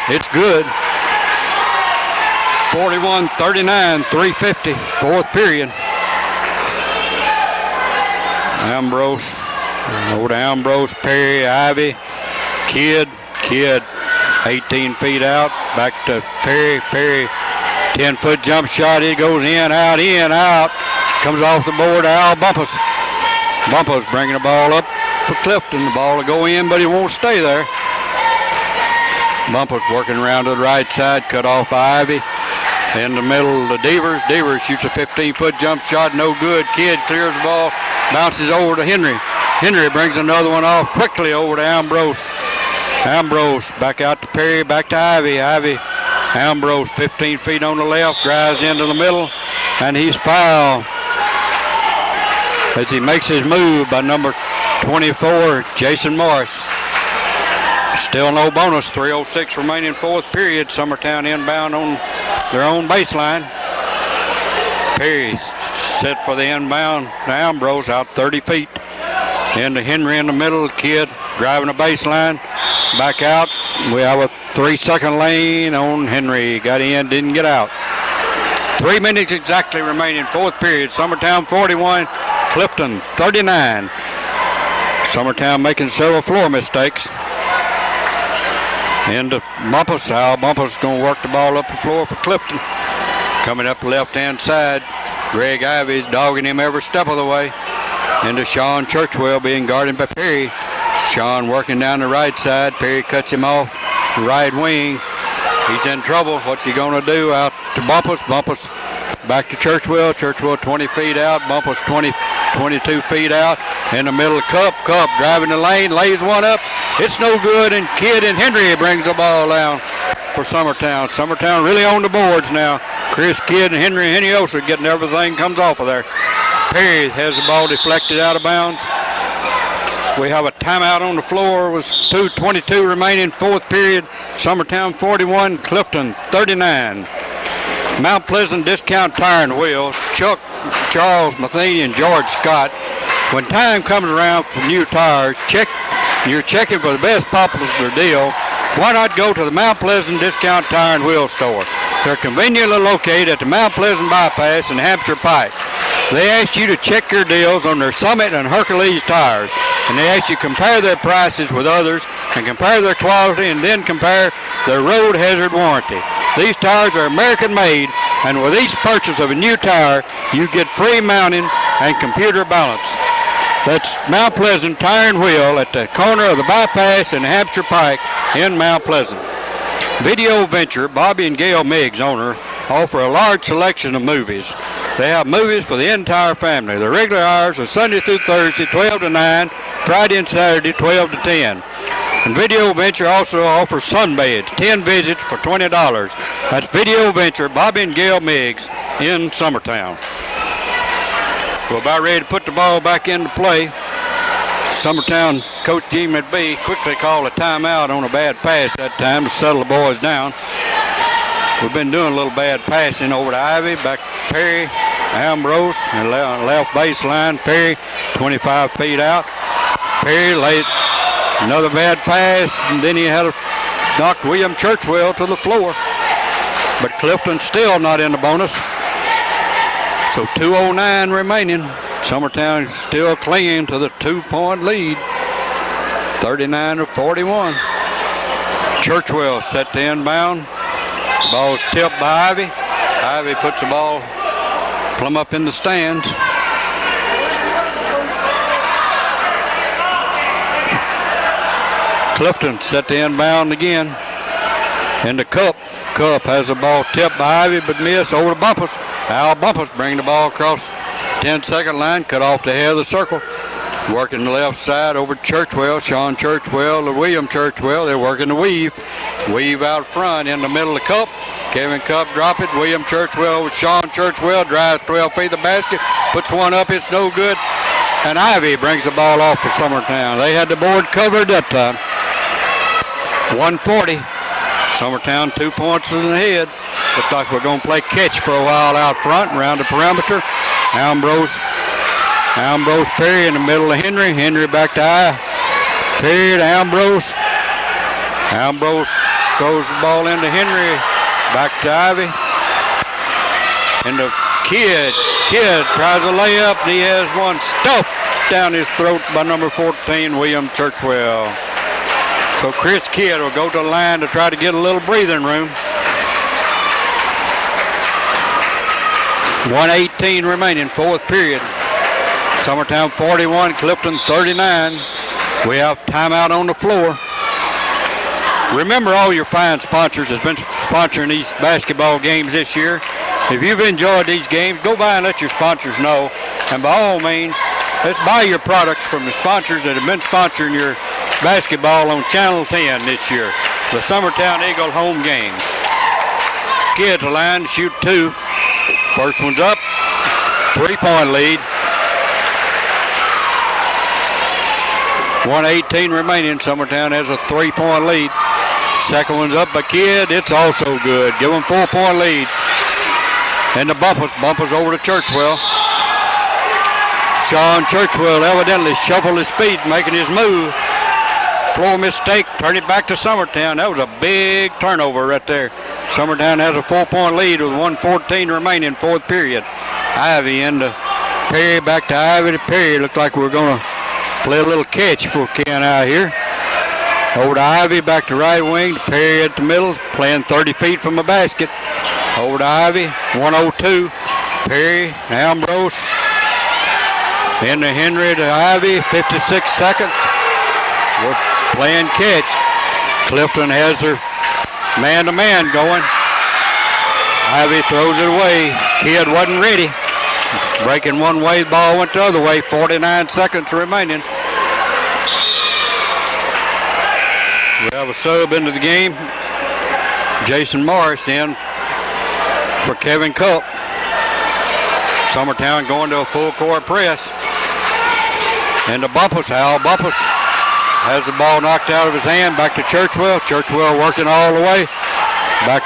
It's good. 41-39, 3:50, fourth period. Ambrose. Over to Ambrose, Perry, Ivy, Kidd, 18 feet out. Back to Perry, 10-foot jump shot. It goes in, out. Comes off the board to Al Bumpus. Bumpus bringing the ball up for Clifton. The ball will go in, but he won't stay there. Bumpus working around to the right side, cut off by Ivy. In the middle, the Devers. Devers shoots a 15-foot jump shot, no good. Kidd clears the ball, bounces over to Henry. Henry brings another one off quickly over to Ambrose. Ambrose back out to Perry, back to Ivy. Ambrose 15 feet on the left, drives into the middle, and he's fouled as he makes his move by number 24, Jason Morris. Still no bonus, 3:06 remaining fourth period. Summertown inbound on their own baseline. Perry set for the inbound to Ambrose out 30 feet. Into Henry in the middle, Kidd driving the baseline. Back out. We have a 3-second lane on Henry. Got in, didn't get out. 3 minutes exactly remaining, fourth period. Summertown 41, Clifton 39. Summertown making several floor mistakes. Into Bumpus. Al Bumpus going to work the ball up the floor for Clifton. Coming up the left-hand side. Greg Ivy's dogging him every step of the way. Into Sean Churchwell being guarded by Perry. Sean working down the right side. Perry cuts him off the right wing. He's in trouble. What's he going to do? Out to Bumpus. Bumpus back to Churchwell. Churchwell 20 feet out. Bumpus 22 feet out. In the middle of Cup. Cup driving the lane. Lays one up. It's no good. And Kidd and Henry brings the ball down for Summertown. Summertown really on the boards now. Chris Kidd and Henry Heniosa getting everything comes off of there. Perry has the ball deflected out of bounds. We have a timeout on the floor. It was 2:22 remaining, fourth period. Summertown 41, Clifton 39. Mount Pleasant Discount Tire and Wheel, Chuck, Charles Matheny, and George Scott. When time comes around for new tires, you're checking for the best popular deal. Why not go to the Mount Pleasant Discount Tire and Wheel store? They're conveniently located at the Mount Pleasant Bypass in Hampshire Pike. They ask you to check your deals on their Summit and Hercules tires, and they ask you to compare their prices with others and compare their quality and then compare their road hazard warranty. These tires are American made, and with each purchase of a new tire, you get free mounting and computer balance. That's Mount Pleasant Tire and Wheel at the corner of the Bypass and Hampshire Pike in Mount Pleasant. Video Venture, Bobby and Gail Miggs, owner, offer a large selection of movies. They have movies for the entire family. The regular hours are Sunday through Thursday, 12 to 9, Friday and Saturday, 12 to 10. And Video Venture also offers sunbeds, 10 visits for $20. That's Video Venture, Bobby and Gail Miggs in Summertown. We're about ready to put the ball back into play. Summertown coach Jim McBee quickly called a timeout on a bad pass that time to settle the boys down. We've been doing a little bad passing over to Ivy, back to Perry, Ambrose, and left baseline. Perry, 25 feet out. Perry laid another bad pass, and then he had to knock William Churchwell to the floor. But Clifton still not in the bonus. So 2:09 remaining. Summertown still clinging to the 2-point lead, 39-41. Churchwell set to inbound. Ball's tipped by Ivy. Ivy puts the ball plumb up in the stands. Clifton set to inbound again. Into Cup. Cup has the ball tipped by Ivy but missed over to Bumpus. Al Bumpus bring the ball across 10-second line, cut off the head of the circle. Working the left side over Churchwell, Sean Churchwell to William Churchwell. They're working the weave. Weave out front in the middle of Cup. Kevin Cup drop it. William Churchwell with Sean Churchwell. Drives 12 feet of the basket. Puts one up. It's no good. And Ivy brings the ball off for Summertown. They had the board covered that time. 1:40. Summertown 2 points in the head. Looks like we're going to play catch for a while out front and around the perimeter. Ambrose, Perry in the middle of Henry. Henry back to I. Perry to Ambrose. Ambrose throws the ball into Henry. Back to Ivy. And the Kidd tries a layup. He has one stuffed down his throat by number 14, William Churchwell. So Chris Kidd will go to the line to try to get a little breathing room. 1:18 remaining, fourth period. Summertown 41, Clifton 39. We have timeout on the floor. Remember, all your fine sponsors has been sponsoring these basketball games this year. If you've enjoyed these games, go by and let your sponsors know. And by all means, let's buy your products from the sponsors that have been sponsoring your basketball on Channel 10 this year. The Summertown Eagle home games. Kidd to line, shoot two. First one's up. 3-point lead. 1:18 remaining. Summertown has a 3-point lead. Second one's up by Kidd. It's also good. Give them 4-point lead. And the bumpers over to Churchwell. Sean Churchwell evidently shuffled his feet, making his move. Floor mistake. Turn it back to Summertown. That was a big turnover right there. Summertown has a 4-point lead with 1:14 remaining, fourth period. Ivy into Perry, back to Ivy to Perry. Looks like we're going to play a little catch for Ken out here. Over to Ivy, back to right wing. Perry at the middle, playing 30 feet from the basket. Over to Ivy, 1:02. Perry, Ambrose. Into Henry to Ivy, 56 seconds. We're playing catch. Clifton has her man-to-man going. Ivy throws it away. Kidd wasn't ready. Breaking one way, the ball went the other way. 49 seconds remaining. We have a sub into the game. Jason Morris in for Kevin Cup. Summertown going to a full court press. And the Bumpus, Hal Bumpus has the ball knocked out of his hand. Back to Churchwell. Churchwell working all the way. Back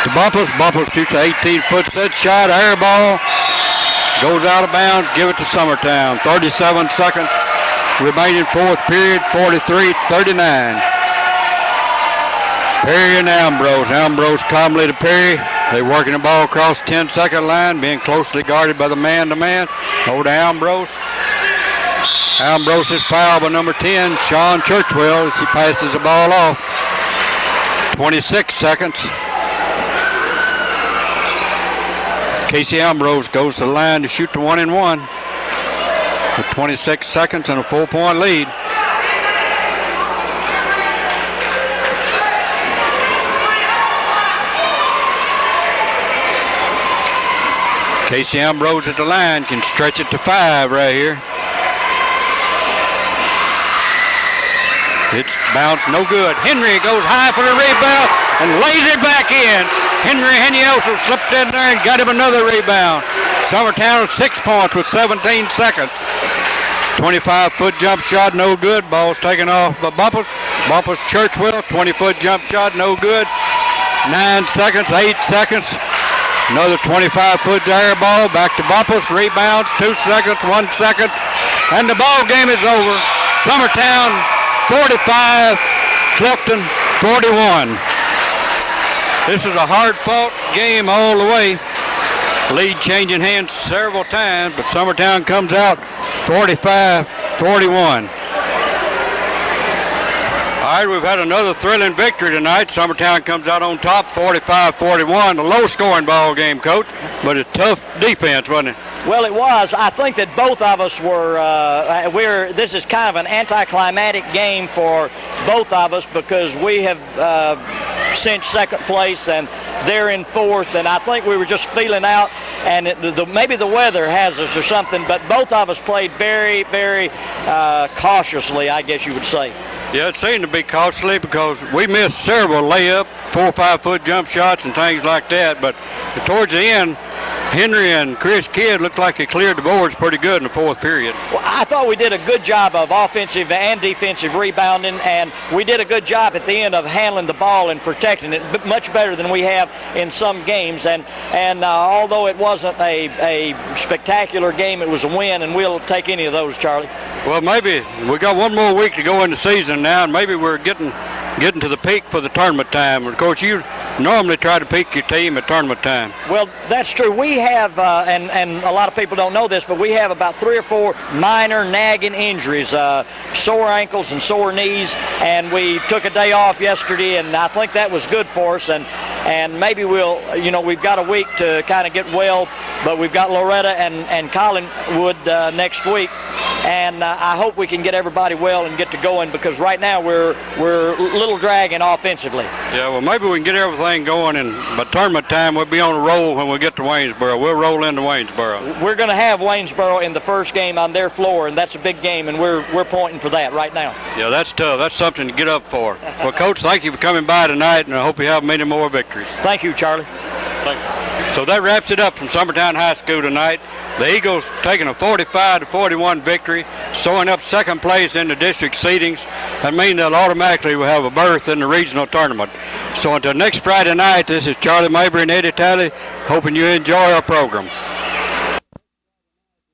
to Bumpus. Bumpus shoots an 18-foot set shot. Air ball. Goes out of bounds. Give it to Summertown. 37 seconds remaining, fourth period. 43-39. Perry and Ambrose. Ambrose calmly to Perry. They're working the ball across 10-second line, being closely guarded by the man-to-man. Over to Ambrose. Ambrose is fouled by number 10, Sean Churchwell, as he passes the ball off. 26 seconds. Casey Ambrose goes to the line to shoot the 1-and-1 with 26 seconds and a 4-point lead. Casey Ambrose at the line can stretch it to 5 right here. It's bounced, no good. Henry goes high for the rebound and lays it back in. Henry also slipped in there and got him another rebound. Summertown 6 points with 17 seconds. 25-foot jump shot, no good. Ball's taken off by Bumpus. Bumpus Churchwell, 20-foot jump shot, no good. 9 seconds, 8 seconds. Another 25-foot air ball, back to Bumpus, rebounds, 2 seconds, 1 second, and the ball game is over. Summertown 45, Clifton 41. This is a hard-fought game all the way. Lead changing hands several times, but Summertown comes out 45-41. All right, we've had another thrilling victory tonight. Summertown comes out on top, 45-41. A low-scoring ball game, Coach, but a tough defense, wasn't it? Well, it was. I think that both of us were, this is kind of an anticlimactic game for both of us because we have cinched second place and they're in fourth, and I think we were just feeling out, and maybe the weather has us or something, but both of us played very, very cautiously, I guess you would say. Yeah, it seemed to be cautiously because we missed several layup, 4 or 5 foot jump shots and things like that, but towards the end, Henry and Chris Kidd looked like they cleared the boards pretty good in the fourth period. Well, I thought we did a good job of offensive and defensive rebounding, and we did a good job at the end of handling the ball and protecting it, much better than we have in some games. And although it wasn't a spectacular game, it was a win, and we'll take any of those, Charlie. Well, maybe we got one more week to go in the season now, and maybe we're getting to the peak for the tournament time. Of course, you normally try to peak your team at tournament time. Well, that's true. We have, and a lot of people don't know this, but we have about 3 or 4 minor nagging injuries, sore ankles and sore knees, and we took a day off yesterday, and I think that was good for us, and maybe we've got a week to kind of get well, but we've got Loretta and Collinwood next week, and I hope we can get everybody well and get to going, because right now we're a little dragging offensively. Yeah, well, maybe we can get everything going, and by tournament time we'll be on a roll when we get to Waynesboro. We'll roll into Waynesboro. We're going to have Waynesboro in the first game on their floor, and that's a big game, and we're pointing for that right now. Yeah, that's tough. That's something to get up for. Well, Coach, thank you for coming by tonight, and I hope you have many more victories. Thank you, Charlie. Thank you. So that wraps it up from Summertown High School tonight. The Eagles taking a 45-41 victory, sewing up second place in the district seedings. That means they'll automatically will have a berth in the regional tournament. So until next Friday night, this is Charlie Mabry and Eddie Talley, hoping you enjoy our program.